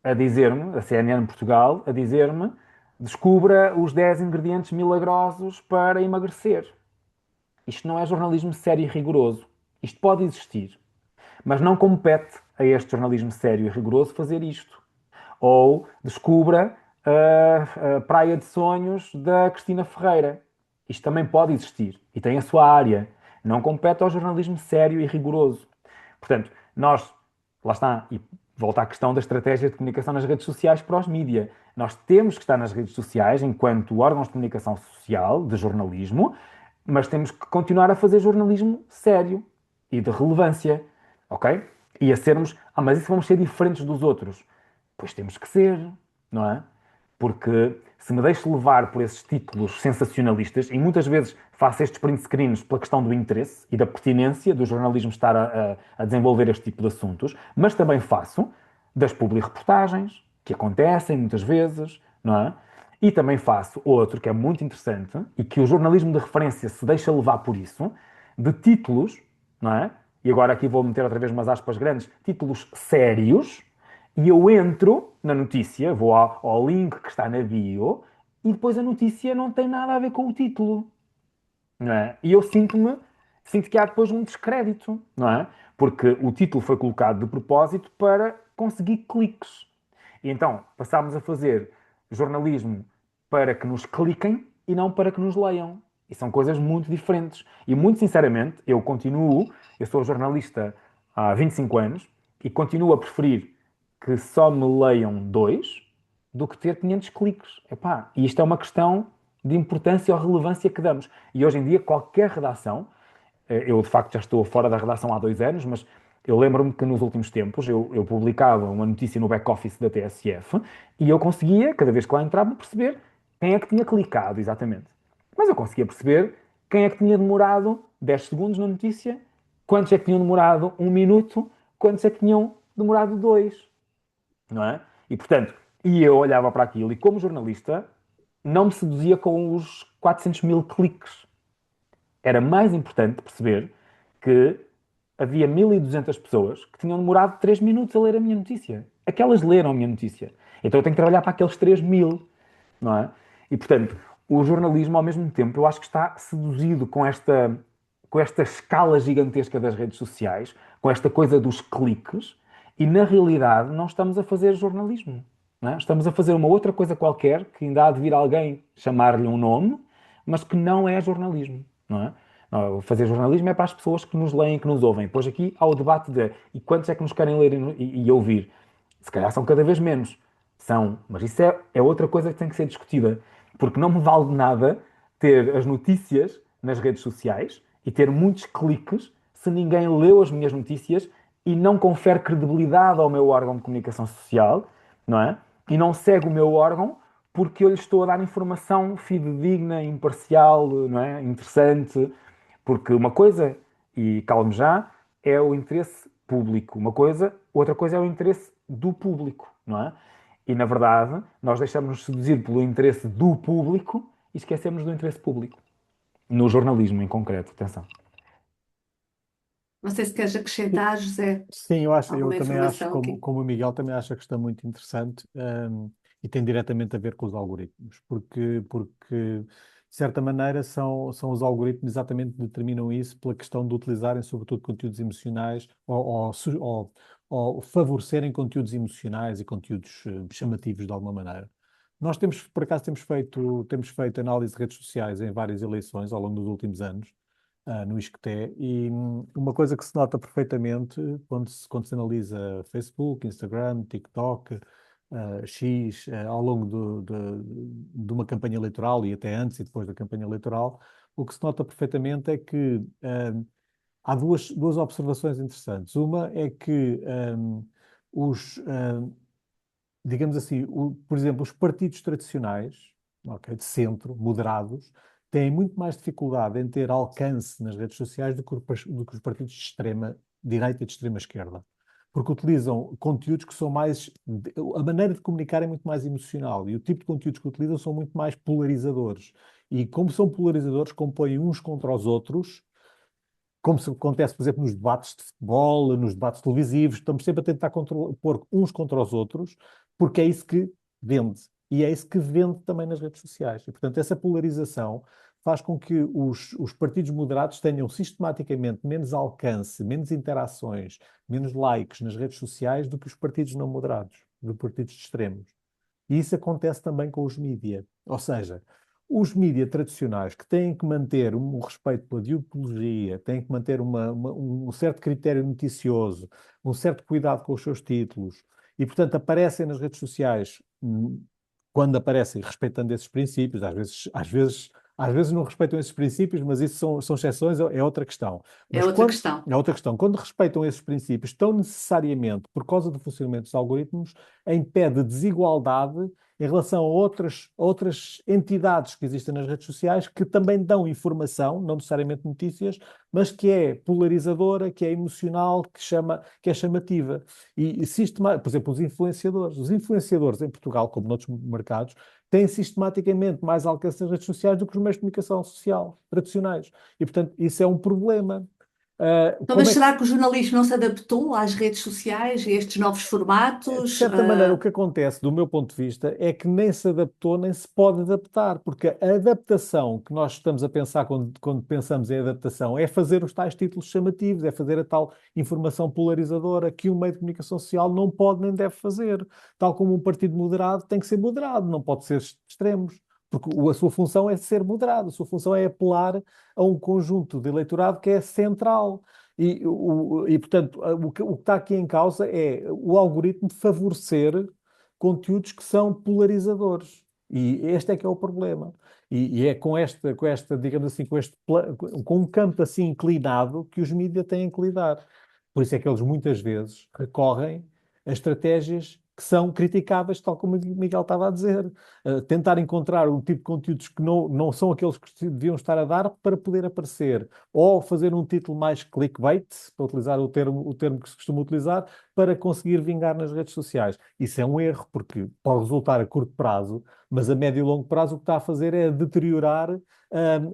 a dizer-me, a CNN Portugal, a dizer-me: descubra os 10 ingredientes milagrosos para emagrecer. Isto não é jornalismo sério e rigoroso. Isto pode existir, mas não compete a este jornalismo sério e rigoroso fazer isto. Ou descubra a Praia de Sonhos da Cristina Ferreira. Isto também pode existir e tem a sua área. Não compete ao jornalismo sério e rigoroso. Portanto, nós, lá está, e volta à questão da estratégia de comunicação nas redes sociais para os mídia. Nós temos que estar nas redes sociais enquanto órgãos de comunicação social, de jornalismo, mas temos que continuar a fazer jornalismo sério e de relevância, ok? E a sermos, mas isso vamos ser diferentes dos outros. Pois temos que ser, não é? Porque se me deixo levar por esses títulos sensacionalistas, e muitas vezes faço estes print screens pela questão do interesse e da pertinência do jornalismo estar a desenvolver este tipo de assuntos, mas também faço das publi-reportagens, que acontecem muitas vezes, não é? E também faço outro que é muito interessante e que o jornalismo de referência se deixa levar por isso, de títulos, não é? E agora aqui vou meter outra vez umas aspas grandes, títulos sérios, e eu entro na notícia, vou ao link que está na bio, e depois a notícia não tem nada a ver com o título, não é? E eu sinto que há depois um descrédito, não é? Porque o título foi colocado de propósito para conseguir cliques. E então passámos a fazer jornalismo para que nos cliquem e não para que nos leiam. E são coisas muito diferentes. E muito sinceramente, eu sou jornalista há 25 anos e continuo a preferir que só me leiam dois do que ter 500 cliques. Epá, e isto é uma questão de importância ou relevância que damos. E hoje em dia, qualquer redação, eu de facto já estou fora da redação há 2 anos, mas eu lembro-me que nos últimos tempos eu publicava uma notícia no back-office da TSF e eu conseguia, cada vez que lá entrava, perceber quem é que tinha clicado exatamente. Mas eu conseguia perceber quem é que tinha demorado 10 segundos na notícia, quantos é que tinham demorado 1 minuto, quantos é que tinham demorado 2, não é? E portanto, eu olhava para aquilo e como jornalista não me seduzia com os 400 mil cliques. Era mais importante perceber que havia 1.200 pessoas que tinham demorado 3 minutos a ler a minha notícia. Aquelas leram a minha notícia. Então eu tenho que trabalhar para aqueles 3.000, não é? E, portanto, o jornalismo, ao mesmo tempo, eu acho que está seduzido com esta escala gigantesca das redes sociais, com esta coisa dos cliques, e, na realidade, não estamos a fazer jornalismo, não é? Estamos a fazer uma outra coisa qualquer, que ainda há de vir alguém chamar-lhe um nome, mas que não é jornalismo, não é? Não, fazer jornalismo é para as pessoas que nos leem, que nos ouvem. Depois aqui há o debate de e quantos é que nos querem ler e ouvir? Se calhar são cada vez menos. São, mas isso é outra coisa que tem que ser discutida. Porque não me vale de nada ter as notícias nas redes sociais e ter muitos cliques se ninguém leu as minhas notícias e não confere credibilidade ao meu órgão de comunicação social, não é? E não segue o meu órgão porque eu lhe estou a dar informação fidedigna, imparcial, não é? Interessante. Porque uma coisa, e calme já, é o interesse público. Outra coisa é o interesse do público, não é? E, na verdade, nós deixamos-nos seduzir pelo interesse do público e esquecemos do interesse público. No jornalismo, em concreto, atenção. Não sei se queres acrescentar, José, Sim, eu alguma também acho, informação como, aqui. como o Miguel, também acho a questão muito interessante, e tem diretamente a ver com os algoritmos, porque de certa maneira, são os algoritmos exatamente que determinam isso pela questão de utilizarem, sobretudo, conteúdos emocionais ou favorecerem conteúdos emocionais e conteúdos chamativos de alguma maneira. Nós temos, por acaso, temos feito análise de redes sociais em várias eleições ao longo dos últimos anos, no ISCTE, e uma coisa que se nota perfeitamente quando se analisa Facebook, Instagram, TikTok, X, ao longo de uma campanha eleitoral e até antes e depois da campanha eleitoral, o que se nota perfeitamente é que há duas observações interessantes. Uma é que digamos assim, por exemplo, os partidos tradicionais, ok, de centro, moderados, têm muito mais dificuldade em ter alcance nas redes sociais do que os partidos de extrema direita e de extrema esquerda. Porque utilizam conteúdos que são mais. A maneira de comunicar é muito mais emocional e o tipo de conteúdos que utilizam são muito mais polarizadores. E como são polarizadores, compõem uns contra os outros, como se acontece, por exemplo, nos debates de futebol, nos debates televisivos, estamos sempre a tentar pôr uns contra os outros, porque é isso que vende. E é isso que vende também nas redes sociais. E, portanto, essa polarização faz com que os partidos moderados tenham sistematicamente menos alcance, menos interações, menos likes nas redes sociais do que os partidos não moderados, dos partidos extremos. E isso acontece também com os mídia. Ou seja, os mídias tradicionais que têm que manter um respeito pela deontologia, têm que manter um certo critério noticioso, um certo cuidado com os seus títulos, e, portanto, aparecem nas redes sociais, quando aparecem respeitando esses princípios, às vezes não respeitam esses princípios, mas isso são exceções, é outra questão. É Mas outra quando, questão. é outra questão. Quando respeitam esses princípios, estão necessariamente, por causa do funcionamento dos algoritmos, em pé de desigualdade em relação a outras entidades que existem nas redes sociais que também dão informação, não necessariamente notícias, mas que é polarizadora, que é emocional, que é chamativa. Por exemplo, os influenciadores. Os influenciadores em Portugal, como noutros mercados, têm sistematicamente mais alcance nas redes sociais do que os meios de comunicação social tradicionais. E, portanto, isso é um problema. Então, Como mas é que será que o jornalismo não se adaptou às redes sociais, a estes novos De formatos? certa maneira, o que acontece, do meu ponto de vista, é que nem se adaptou, nem se pode adaptar, porque a adaptação que nós estamos a pensar quando pensamos em adaptação é fazer os tais títulos chamativos, é fazer a tal informação polarizadora que um meio de comunicação social não pode nem deve fazer. Tal como um partido moderado tem que ser moderado, não pode ser extremos. Porque a sua função é ser moderado, a sua função é apelar a um conjunto de eleitorado que é central. Portanto, o que está aqui em causa é o algoritmo favorecer conteúdos que são polarizadores. E este é que é o problema. E é com esta, digamos assim, com um campo assim inclinado que os mídias têm que lidar. Por isso é que eles muitas vezes recorrem a estratégias que são criticáveis, tal como o Miguel estava a dizer. Tentar encontrar o tipo de conteúdos que não são aqueles que se deviam estar a dar para poder aparecer ou fazer um título mais clickbait, para utilizar o termo que se costuma utilizar, para conseguir vingar nas redes sociais. Isso é um erro, porque pode resultar a curto prazo, mas a médio e longo prazo o que está a fazer é deteriorar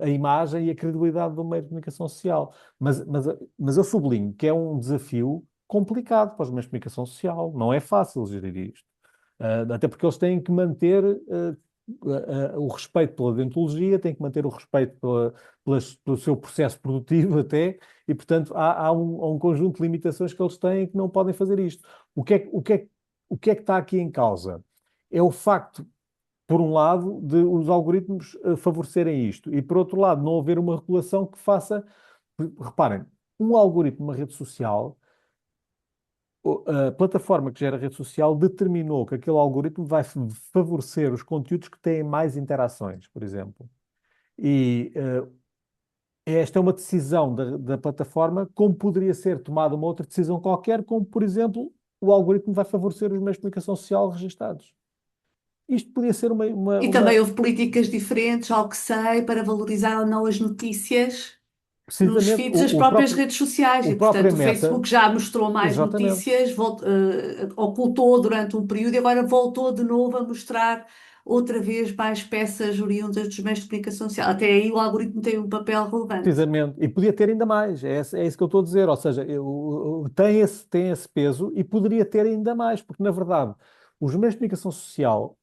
a imagem e a credibilidade do meio de comunicação social. Mas eu sublinho que é um desafio complicado para os meios de comunicação social. Não é fácil gerir isto. Até porque eles têm que manter o respeito pela deontologia, têm que manter o respeito pelo seu processo produtivo até, e, portanto, há um conjunto de limitações que eles têm que não podem fazer isto. O que é que está aqui em causa? É o facto, por um lado, de os algoritmos favorecerem isto, e, por outro lado, não haver uma regulação que faça... Reparem, um algoritmo numa rede social, a plataforma que gera a rede social determinou que aquele algoritmo vai favorecer os conteúdos que têm mais interações, por exemplo. E esta é uma decisão da plataforma, como poderia ser tomada uma outra decisão qualquer, como, por exemplo, o algoritmo vai favorecer os meios de comunicação social registados. Isto podia ser uma, uma, E também uma- houve políticas diferentes, ao que sei, para valorizar ou não as notícias nos precisamente feeds das o próprias próprio, redes sociais. o E, próprio portanto, o Meta, Facebook já mostrou mais exatamente. notícias, ocultou durante um período e agora voltou de novo a mostrar outra vez mais peças oriundas dos meios de comunicação social. Até aí o algoritmo tem um papel relevante. Precisamente, e podia ter ainda mais, é isso que eu estou a dizer, ou seja, tem esse peso e poderia ter ainda mais, porque na verdade os meios de comunicação social,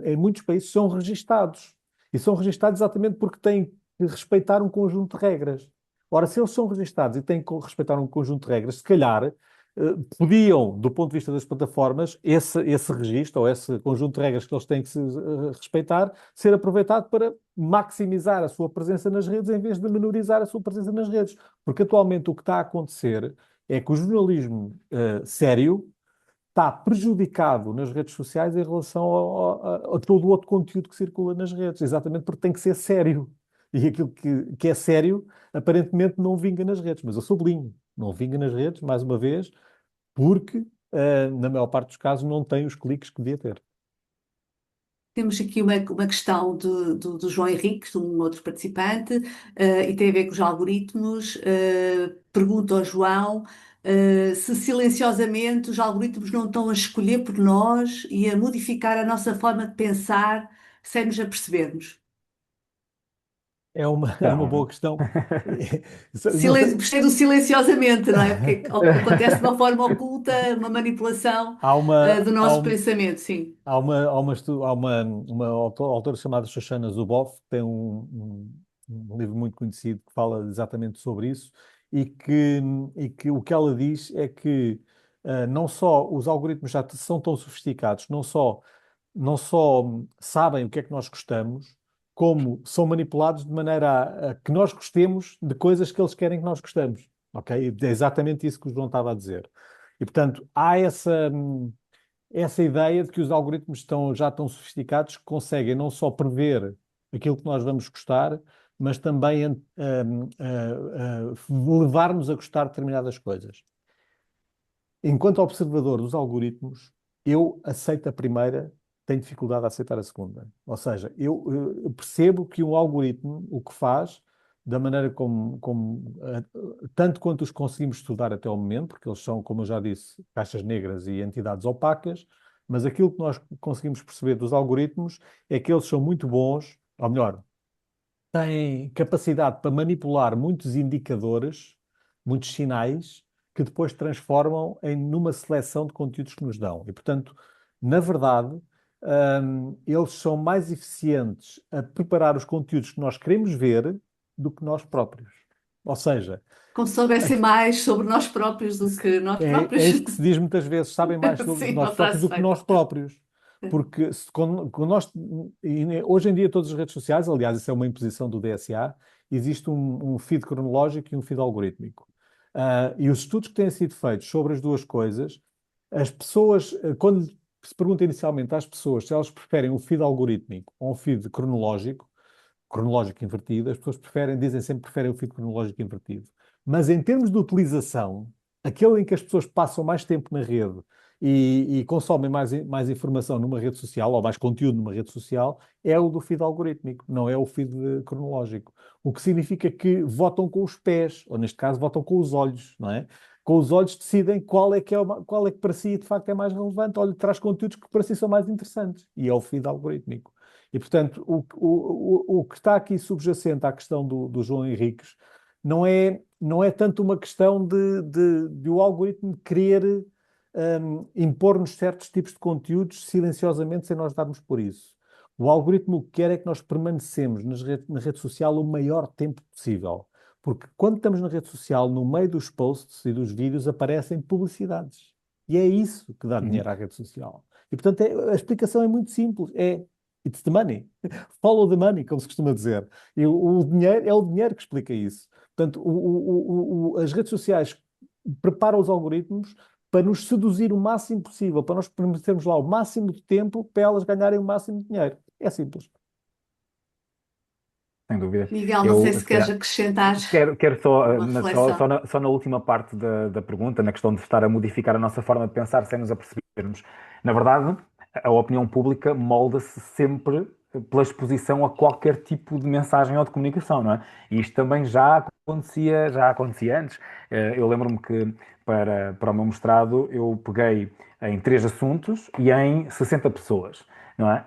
em muitos países, são registados, e são registados exatamente porque têm que respeitar um conjunto de regras. Ora, se eles são registados e têm que respeitar um conjunto de regras, se calhar podiam, do ponto de vista das plataformas, esse registro ou esse conjunto de regras que eles têm que respeitar, ser aproveitado para maximizar a sua presença nas redes em vez de menorizar a sua presença nas redes. Porque atualmente o que está a acontecer é que o jornalismo sério está prejudicado nas redes sociais em relação a todo o outro conteúdo que circula nas redes, exatamente porque tem que ser sério. E aquilo que é sério, aparentemente não vinga nas redes. Mas eu sublinho, não vinga nas redes, mais uma vez, porque, na maior parte dos casos, não tem os cliques que devia ter. Temos aqui uma questão do João Henrique, de um outro participante, e tem a ver com os algoritmos. Pergunta ao João, se silenciosamente os algoritmos não estão a escolher por nós e a modificar a nossa forma de pensar sem nos apercebermos. É uma boa Então, questão. Não sei, Gostei do silenciosamente, não é? Porque acontece de uma forma oculta, uma manipulação, há uma, do há nosso um- pensamento, sim. há uma autora chamada Shoshana Zuboff, que tem um livro muito conhecido que fala exatamente sobre isso, e que o que ela diz é que não só os algoritmos já são tão sofisticados, não só sabem o que é que nós gostamos, como são manipulados de maneira a que nós gostemos de coisas que eles querem que nós gostemos. Ok? É exatamente isso que o João estava a dizer. E, portanto, há essa ideia de que os algoritmos já tão sofisticados que conseguem não só prever aquilo que nós vamos gostar, mas também levar-nos a gostar de determinadas coisas. Enquanto observador dos algoritmos, eu aceito a primeira, tenho dificuldade a aceitar a segunda. Ou seja, eu percebo que um algoritmo, o que faz, da maneira tanto quanto os conseguimos estudar até o momento, porque eles são, como eu já disse, caixas negras e entidades opacas, mas aquilo que nós conseguimos perceber dos algoritmos é que eles são muito bons, ou melhor, têm capacidade para manipular muitos indicadores, muitos sinais, que depois transformam numa seleção de conteúdos que nos dão. E, portanto, na verdade, eles são mais eficientes a preparar os conteúdos que nós queremos ver do que nós próprios. Ou seja, Como se soubessem mais sobre nós próprios do que nós é próprios. isso que se diz muitas vezes, sabem mais sobre Sim, nós uma próprios frase do que feita. nós próprios. Porque quando nós, hoje em dia, todas as redes sociais, aliás, isso é uma imposição do DSA, existe um feed cronológico e um feed algorítmico. E os estudos que têm sido feitos sobre as duas coisas, as pessoas, quando se pergunta inicialmente às pessoas se elas preferem o feed algorítmico ou o feed cronológico invertido, as pessoas dizem sempre que preferem o feed cronológico invertido. Mas em termos de utilização, aquele em que as pessoas passam mais tempo na rede e consomem mais informação numa rede social, ou mais conteúdo numa rede social, é o do feed algorítmico, não é o feed cronológico. O que significa que votam com os pés, ou neste caso votam com os olhos, não é? Com os olhos decidem qual é que para si de facto é mais relevante. Olha, traz conteúdos que para si são mais interessantes. E é o feed algorítmico. E, portanto, o que está aqui subjacente à questão do João Henriques não é tanto uma questão de o algoritmo querer impor-nos certos tipos de conteúdos silenciosamente sem nós darmos por isso. O algoritmo o que quer é que nós permanecemos na rede social o maior tempo possível. Porque quando estamos na rede social, no meio dos posts e dos vídeos, aparecem publicidades. E é isso que dá dinheiro à rede social. E, portanto, a explicação é muito simples. It's the money. Follow the money, como se costuma dizer. E o dinheiro é o dinheiro que explica isso. Portanto, as redes sociais preparam os algoritmos para nos seduzir o máximo possível, para nós permanecermos lá o máximo de tempo para elas ganharem o máximo de dinheiro. É simples. Sem dúvida. Miguel, não sei Eu, se se queres calhar, acrescentar quero só, uma reflexão. só na última parte da pergunta, na questão de estar a modificar a nossa forma de pensar sem nos apercebermos. Na verdade, a opinião pública molda-se sempre pela exposição a qualquer tipo de mensagem ou de comunicação, não é? E isto também já acontecia antes. Eu lembro-me que para o meu mestrado eu peguei em 3 assuntos e em 60 pessoas, não é?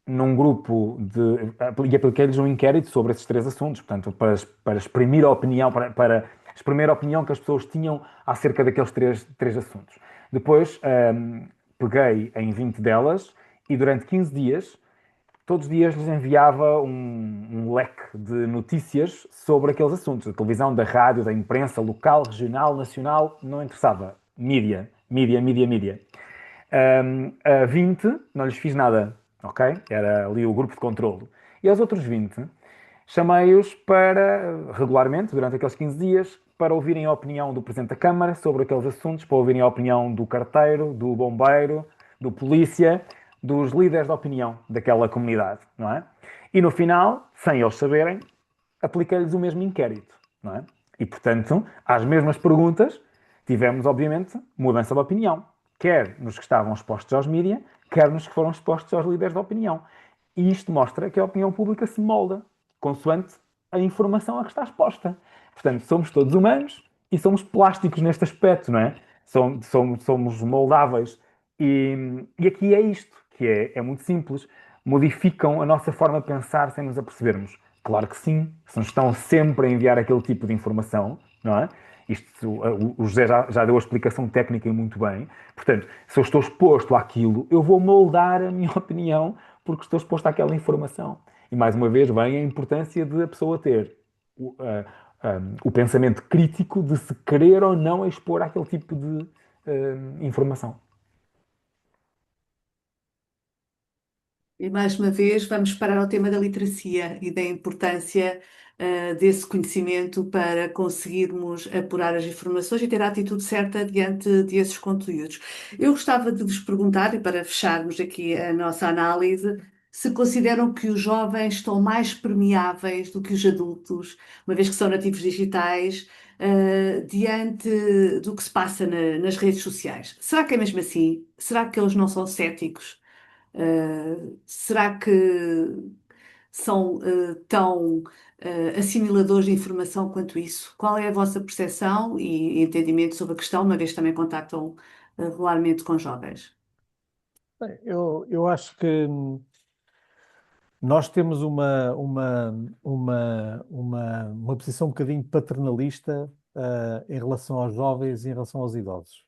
Num grupo e apliquei-lhes um inquérito sobre esses 3 assuntos, portanto, para exprimir a opinião, para exprimir a opinião que as pessoas tinham acerca daqueles três assuntos. Depois, peguei em 20 delas e durante 15 dias, todos os dias lhes enviava um leque de notícias sobre aqueles assuntos, da televisão, da rádio, da imprensa, local, regional, nacional, não interessava. Mídia, mídia, mídia, mídia. A 20 não lhes fiz nada, ok? Era ali o grupo de controlo. E aos outros 20 chamei-os para, regularmente, durante aqueles 15 dias, para ouvirem a opinião do Presidente da Câmara sobre aqueles assuntos, para ouvirem a opinião do carteiro, do bombeiro, do polícia, dos líderes de opinião daquela comunidade, não é? E no final, sem eles saberem, apliquei-lhes o mesmo inquérito, não é? E, portanto, às mesmas perguntas, tivemos, obviamente, mudança de opinião. Quer nos que estavam expostos aos mídias, quer nos que foram expostos aos líderes de opinião. E isto mostra que a opinião pública se molda, consoante a informação a que está exposta. Portanto, somos todos humanos e somos plásticos neste aspecto, não é? Somos moldáveis. E aqui é isto, que é muito simples. Modificam a nossa forma de pensar sem nos apercebermos. Claro que sim, se nos estão sempre a enviar aquele tipo de informação, não é? O José já deu a explicação técnica e muito bem. Portanto, se eu estou exposto àquilo, eu vou moldar a minha opinião porque estou exposto àquela informação. E mais uma vez vem a importância de a pessoa ter o pensamento crítico de se querer ou não expor àquele tipo de informação. E mais uma vez vamos parar ao tema da literacia e da importância desse conhecimento para conseguirmos apurar as informações e ter a atitude certa diante desses conteúdos. Eu gostava de vos perguntar, e para fecharmos aqui a nossa análise, se consideram que os jovens estão mais permeáveis do que os adultos, uma vez que são nativos digitais, diante do que se passa nas redes sociais. Será que é mesmo assim? Será que eles não são céticos? Será que são tão assimiladores de informação quanto isso? Qual é a vossa percepção e entendimento sobre a questão, uma vez que também contactam regularmente com jovens? Bem, eu acho que nós temos uma posição um bocadinho paternalista, em relação aos jovens e em relação aos idosos.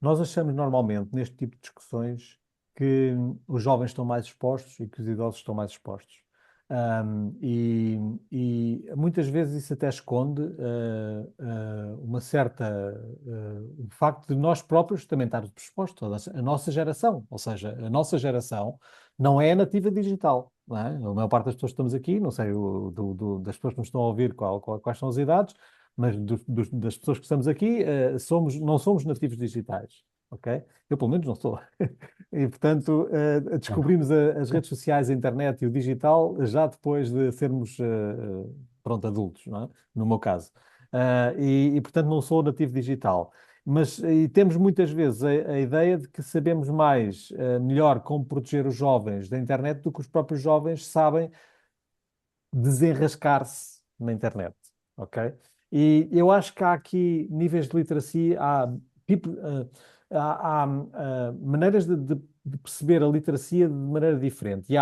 Nós achamos normalmente, neste tipo de discussões, que os jovens estão mais expostos e que os idosos estão mais expostos. E muitas vezes isso até esconde uma certa, o facto de nós próprios também estarmos expostos, a nossa geração, ou seja, a nossa geração não é nativa digital, não é? A maior parte das pessoas que estamos aqui, não sei das pessoas que nos estão a ouvir quais são as idades, mas das pessoas que estamos aqui, não somos nativos digitais, ok? Eu pelo menos não sou. E, portanto, descobrimos as redes sociais, a internet e o digital já depois de sermos, pronto, adultos, não é? No meu caso. Portanto, não sou nativo digital. Mas e temos muitas vezes a ideia de que sabemos mais, melhor como proteger os jovens da internet do que os próprios jovens sabem desenrascar-se na internet, ok? E eu acho que há aqui níveis de literacia, há maneiras de perceber a literacia de maneira diferente. E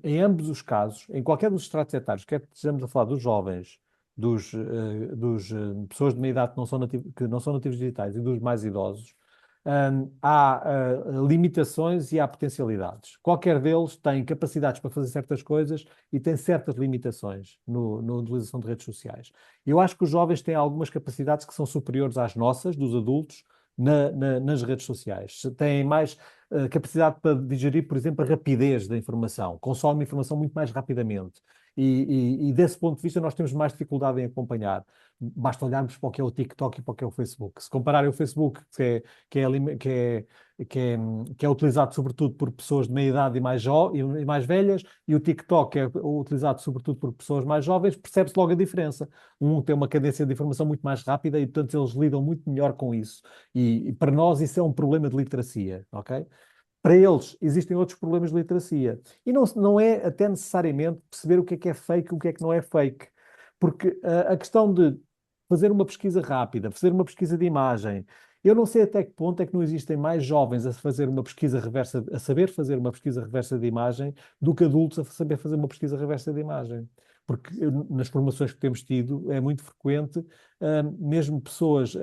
em ambos os casos, em qualquer dos estratos etários, quer que estejamos a falar dos jovens, pessoas de meia idade que não são nativos digitais e dos mais idosos, há limitações e há potencialidades. Qualquer deles tem capacidades para fazer certas coisas e tem certas limitações na utilização de redes sociais. Eu acho que os jovens têm algumas capacidades que são superiores às nossas, dos adultos, nas redes sociais. Têm mais capacidade para digerir, por exemplo, a rapidez da informação, consomem informação muito mais rapidamente. E desse ponto de vista, nós temos mais dificuldade em acompanhar. Basta olharmos para o que é o TikTok e para o que é o Facebook. Se compararem o Facebook, que é, ali- que é utilizado sobretudo por pessoas de meia idade e mais velhas, e o TikTok, que é utilizado sobretudo por pessoas mais jovens, percebe-se logo a diferença. Um tem uma cadência de informação muito mais rápida e, portanto, eles lidam muito melhor com isso. E para nós isso é um problema de literacia, ok? Para eles existem outros problemas de literacia. E não é até necessariamente perceber o que é fake e o que é que não é fake. Porque a questão de fazer uma pesquisa rápida, fazer uma pesquisa de imagem, eu não sei até que ponto é que não existem mais jovens a fazer uma pesquisa reversa, a saber fazer uma pesquisa reversa de imagem, do que adultos a saber fazer uma pesquisa reversa de imagem. Porque nas formações que temos tido é muito frequente, mesmo pessoas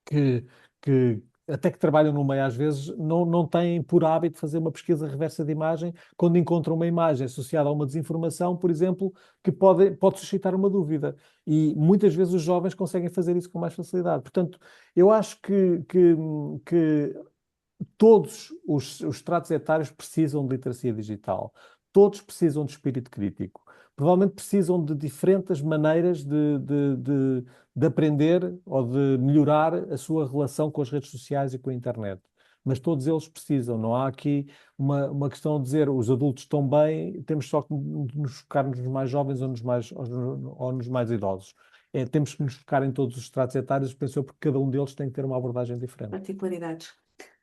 que, que até que trabalham no meio às vezes, não têm por hábito fazer uma pesquisa reversa de imagem quando encontram uma imagem associada a uma desinformação, por exemplo, que pode suscitar uma dúvida. E muitas vezes os jovens conseguem fazer isso com mais facilidade. Portanto, eu acho que todos os estratos etários precisam de literacia digital. Todos precisam de espírito crítico. Provavelmente precisam de diferentes maneiras de aprender ou de melhorar a sua relação com as redes sociais e com a internet. Mas todos eles precisam. Não há aqui uma questão de dizer os adultos estão bem, temos só que nos focar nos mais jovens ou nos mais idosos. Temos que nos focar em todos os estratos etários, penso eu, porque cada um deles tem que ter uma abordagem diferente. Particularidades.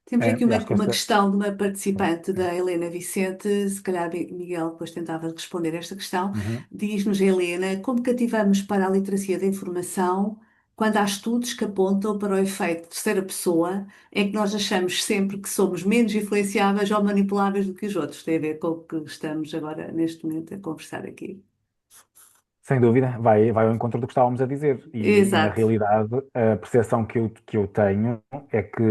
Temos aqui Eu acho que uma esta. questão de uma participante da Helena Vicente, se calhar Miguel depois tentava responder esta questão. Uhum. Diz-nos a Helena, como cativamos para a literacia da informação quando há estudos que apontam para o efeito de terceira pessoa, em que nós achamos sempre que somos menos influenciáveis ou manipuláveis do que os outros? Tem a ver com o que estamos agora, neste momento, a conversar aqui. Sem dúvida, vai ao encontro do que estávamos a dizer. E na Exato. realidade, a percepção que eu tenho é que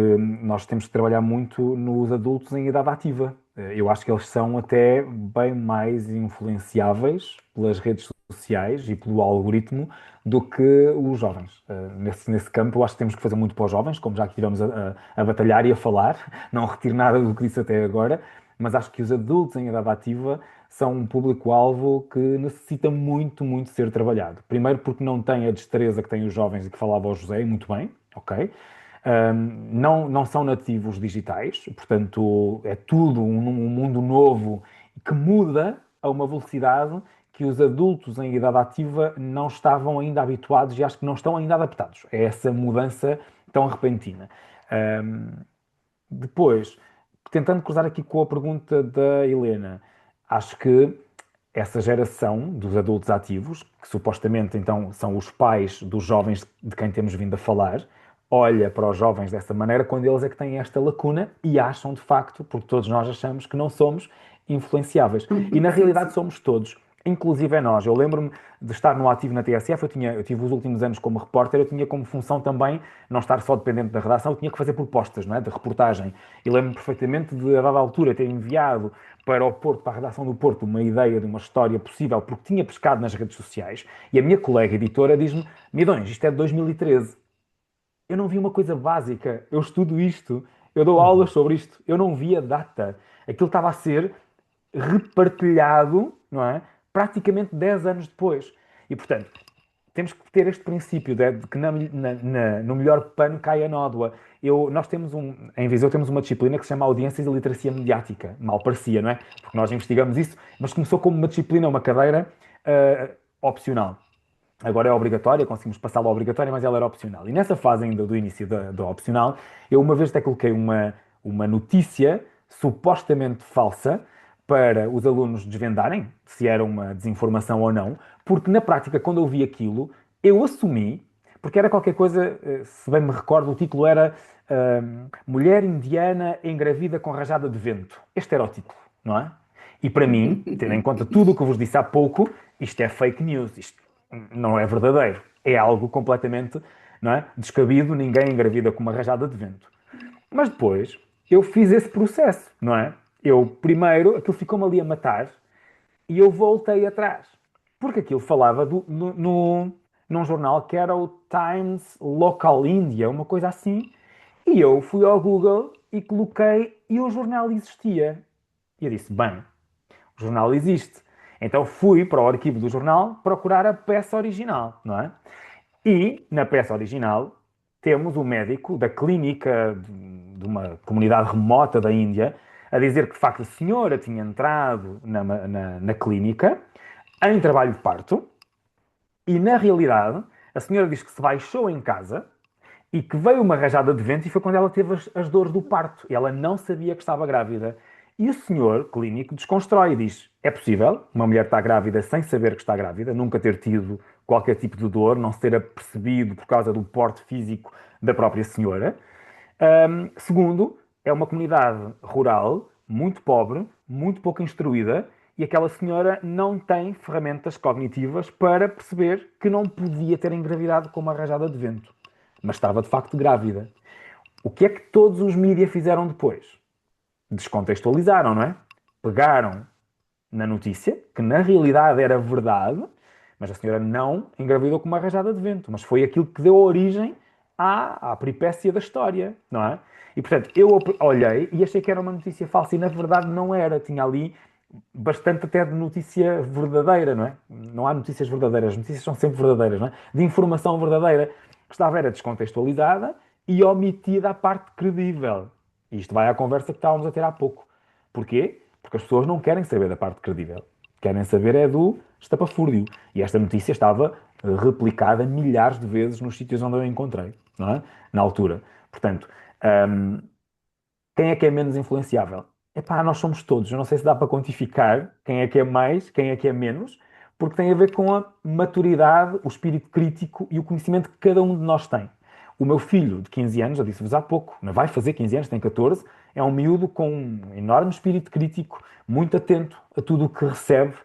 nós temos que trabalhar muito nos adultos em idade ativa. Eu acho que eles são até bem mais influenciáveis pelas redes sociais e pelo algoritmo do que os jovens. Nesse campo, eu acho que temos que fazer muito para os jovens, como já que estivemos a batalhar e a falar. Não retiro nada do que disse até agora. mas acho que os adultos em idade ativa são um público-alvo que necessita muito, muito ser trabalhado. Primeiro porque não tem a destreza que têm os jovens e que falava o José, e muito bem, ok? Não são nativos digitais, portanto é tudo um mundo novo que muda a uma velocidade que os adultos em idade ativa não estavam ainda habituados e acho que não estão ainda adaptados a essa mudança tão repentina. Um, Depois, tentando cruzar aqui com a pergunta da Helena, acho que essa geração dos adultos ativos, que supostamente então são os pais dos jovens de quem temos vindo a falar, olha para os jovens dessa maneira quando eles é que têm esta lacuna e acham de facto, porque todos nós achamos que não somos influenciáveis. E na Sim, realidade sim. somos todos, inclusive é nós. Eu lembro-me de estar no ativo na TSF, eu tive os últimos anos como repórter, eu tinha como função também não estar só dependente da redação, eu tinha que fazer propostas, não é, de reportagem. E lembro-me perfeitamente de, a dada altura, ter enviado para o Porto, para a redação do Porto, uma ideia de uma história possível, porque tinha pescado nas redes sociais, e a minha colega editora diz-me: Midões, isto é de 2013. Eu não vi uma coisa básica, eu estudo isto, eu dou aulas Uhum. sobre isto, eu não vi a data. Aquilo estava a ser repartilhado, não é? Praticamente 10 anos depois. E, portanto, temos que ter este princípio de que no melhor pano cai a nódoa. Nós temos em Viseu temos uma disciplina que se chama Audiências e Literacia Mediática. Mal parecia, não é? Porque nós investigamos isso, mas começou como uma disciplina, uma cadeira opcional. Agora é obrigatória, conseguimos passá-la obrigatória, mas ela era opcional. E nessa fase ainda do início da opcional, eu uma vez até coloquei uma notícia supostamente falsa para os alunos desvendarem se era uma desinformação ou não, porque na prática, quando eu vi aquilo, eu assumi, porque era qualquer coisa, se bem me recordo, o título era Mulher Indiana engravida com rajada de vento. Este era o título, não é? E para mim, tendo em conta tudo o que eu vos disse há pouco, isto é fake news, isto não é verdadeiro. É algo completamente, não é, descabido, ninguém engravida com uma rajada de vento. Mas depois eu fiz esse processo, não é? Eu primeiro, aquilo ficou-me ali a matar e eu voltei atrás. Porque aquilo falava num jornal que era o Times Local India, uma coisa assim. E eu fui ao Google e coloquei e o jornal existia. E eu disse, bem, o jornal existe. Então fui para o arquivo do jornal procurar a peça original, não é? E na peça original temos o médico da clínica de uma comunidade remota da Índia a dizer que de facto a senhora tinha entrado na clínica em trabalho de parto e na realidade a senhora diz que se baixou em casa e que veio uma rajada de vento e foi quando ela teve as dores do parto. E ela não sabia que estava grávida. E o senhor clínico desconstrói e diz: é possível uma mulher estar grávida sem saber que está grávida, nunca ter tido qualquer tipo de dor, não se ter apercebido por causa do porte físico da própria senhora. Segundo, é uma comunidade rural, muito pobre, muito pouco instruída, e aquela senhora não tem ferramentas cognitivas para perceber que não podia ter engravidado com uma rajada de vento, mas estava de facto grávida. O que é que todos os mídias fizeram depois? Descontextualizaram, não é? Pegaram na notícia, que na realidade era verdade, mas a senhora não engravidou com uma rajada de vento, mas foi aquilo que deu origem à peripécia da história, não é? E portanto, eu olhei e achei que era uma notícia falsa e na verdade não era, tinha ali bastante até de notícia verdadeira, não é? Não há notícias verdadeiras, as notícias são sempre verdadeiras, não é? De informação verdadeira, que estava era descontextualizada e omitida a parte credível. E isto vai à conversa que estávamos a ter há pouco. Porquê? Porque as pessoas não querem saber da parte credível. Querem saber é do estapafúrdio. E esta notícia estava replicada milhares de vezes nos sítios onde eu a encontrei, não é? Na altura. Portanto, hum, quem é que é menos influenciável? Epá, nós somos todos. Eu não sei se dá para quantificar quem é que é mais, quem é que é menos, porque tem a ver com a maturidade, o espírito crítico e o conhecimento que cada um de nós tem. O meu filho de 15 anos, eu disse-vos há pouco, não vai fazer 15 anos, tem 14, é um miúdo com um enorme espírito crítico, muito atento a tudo o que recebe,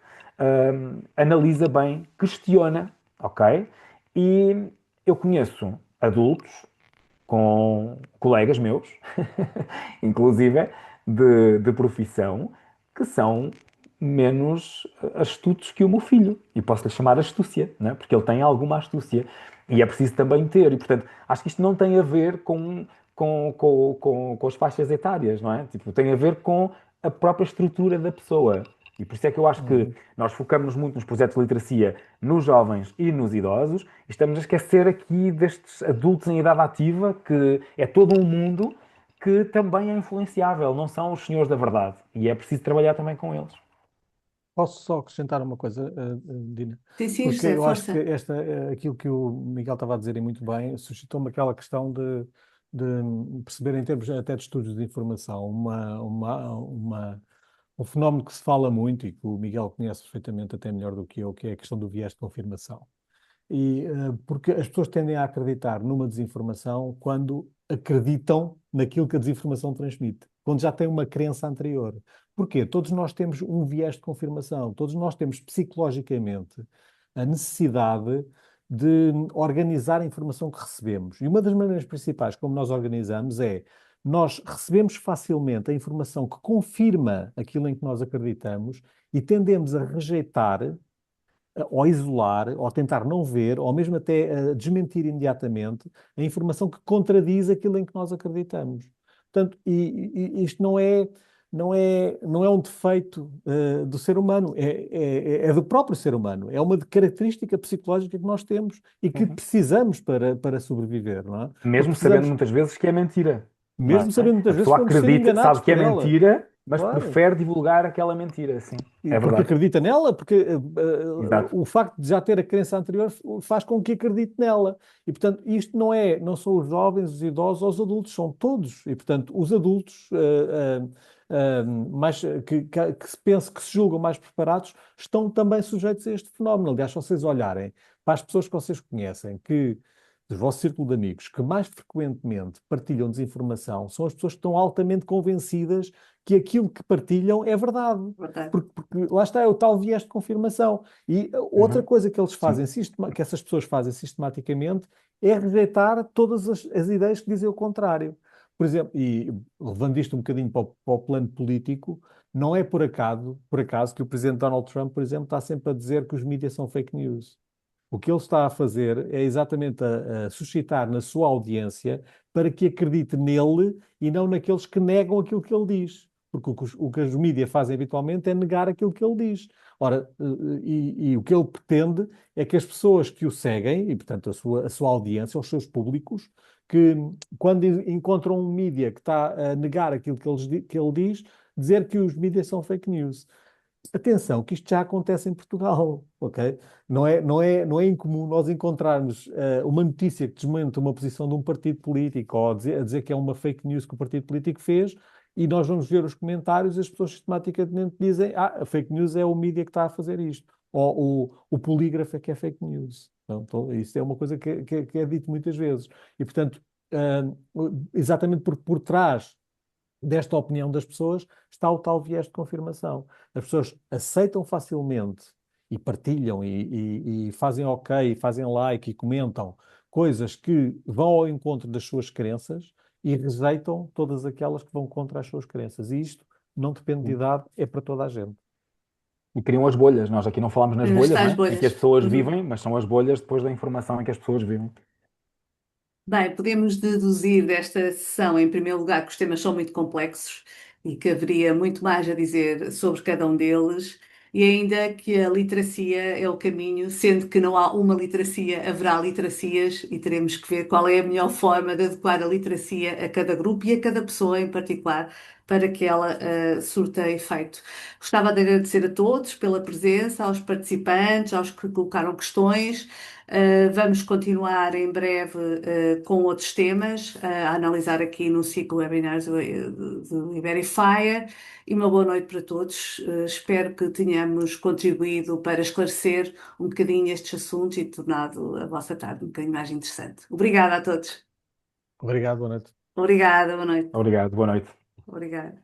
analisa bem, questiona, ok? E eu conheço adultos com colegas meus, inclusive de profissão, que são menos astutos que o meu filho. E posso-lhe chamar astúcia, né? Porque ele tem alguma astúcia. E é preciso também ter. E, portanto, acho que isto não tem a ver com as faixas etárias, não é? Tipo, tem a ver com a própria estrutura da pessoa. E por isso é que eu acho que Uhum. nós focamos muito nos projetos de literacia nos jovens e nos idosos, e estamos a esquecer aqui destes adultos em idade ativa, que é todo um mundo que também é influenciável, não são os senhores da verdade. E é preciso trabalhar também com eles. Posso só acrescentar uma coisa, Dina? Sim, sim, Porque José, eu acho que força. aquilo que o Miguel estava a dizer e muito bem, suscitou-me aquela questão de perceber em termos até de estudos de informação, um fenómeno que se fala muito e que o Miguel conhece perfeitamente até melhor do que eu, que é a questão do viés de confirmação. Porque as pessoas tendem a acreditar numa desinformação quando acreditam naquilo que a desinformação transmite, quando já têm uma crença anterior. Porquê? Todos nós temos um viés de confirmação, todos nós temos psicologicamente a necessidade de organizar a informação que recebemos. E uma das maneiras principais como nós organizamos é nós recebemos facilmente a informação que confirma aquilo em que nós acreditamos e tendemos a rejeitar ou isolar, ou tentar não ver, ou mesmo até desmentir imediatamente a informação que contradiz aquilo em que nós acreditamos. Portanto, isto não é um defeito do ser humano, é do próprio ser humano, é uma característica psicológica que nós temos e que Uhum. precisamos para sobreviver, não é? Porque Mesmo sabendo precisamos, muitas vezes que é mentira, não mesmo é? sabendo muitas A vezes pessoa que vamos ser acredita, enganados sabe que é por ela. mentira, mas Claro. prefere divulgar aquela mentira, sim, E é porque verdade. acredita nela, porque Exato. o facto de já ter a crença anterior faz com que acredite nela. E, portanto, isto não são os jovens, os idosos ou os adultos, são todos. E, portanto, os adultos mais, que se pensam, que se julgam mais preparados, estão também sujeitos a este fenómeno. Aliás, se vocês olharem para as pessoas que vocês conhecem, do vosso círculo de amigos, que mais frequentemente partilham desinformação, são as pessoas que estão altamente convencidas que aquilo que partilham é verdade. Verdade. Porque lá está, é o tal viés de confirmação. E outra Uhum. coisa que eles Sim. fazem, que essas pessoas fazem sistematicamente, é rejeitar todas as ideias que dizem o contrário. Por exemplo, e levando isto um bocadinho para o plano político, não é por acaso que o presidente Donald Trump, por exemplo, está sempre a dizer que os mídias são fake news. O que ele está a fazer é exatamente a suscitar na sua audiência para que acredite nele e não naqueles que negam aquilo que ele diz. Porque o que os mídias fazem habitualmente é negar aquilo que ele diz. Ora, e o que ele pretende é que as pessoas que o seguem, e portanto a sua audiência, os seus públicos, que quando encontram um mídia que está a negar aquilo que ele diz, dizer que os mídias são fake news. Atenção, que isto já acontece em Portugal, ok? Não é incomum nós encontrarmos uma notícia que desmente uma posição de um partido político ou a dizer que é uma fake news que o partido político fez e nós vamos ver os comentários e as pessoas sistematicamente dizem a fake news é o mídia que está a fazer isto. Ou o polígrafo é que é fake news. Então, isso é uma coisa que é dito muitas vezes. E, portanto, ah, exatamente por trás desta opinião das pessoas está o tal viés de confirmação. As pessoas aceitam facilmente e partilham e fazem ok, e fazem like e comentam coisas que vão ao encontro das suas crenças e rejeitam todas aquelas que vão contra as suas crenças. E isto não depende de idade, é para toda a gente. E criam as bolhas. Nós aqui não falamos nas bolhas, Está não as é? Em que bolhas. as pessoas Uhum. vivem, mas são as bolhas depois da informação em que as pessoas vivem. Bem, podemos deduzir desta sessão, em primeiro lugar, que os temas são muito complexos e que haveria muito mais a dizer sobre cada um deles, e ainda que a literacia é o caminho, sendo que não há uma literacia, haverá literacias e teremos que ver qual é a melhor forma de adequar a literacia a cada grupo e a cada pessoa em particular para que ela surta efeito. Gostava de agradecer a todos pela presença, aos participantes, aos que colocaram questões. Vamos continuar em breve com outros temas a analisar aqui no ciclo webinars do Iberifier. E uma boa noite para todos. Espero que tenhamos contribuído para esclarecer um bocadinho estes assuntos e tornado a vossa tarde um bocadinho mais interessante. Obrigada a todos. Obrigado, boa noite. Obrigada, boa noite. Obrigado, boa noite. Obrigada.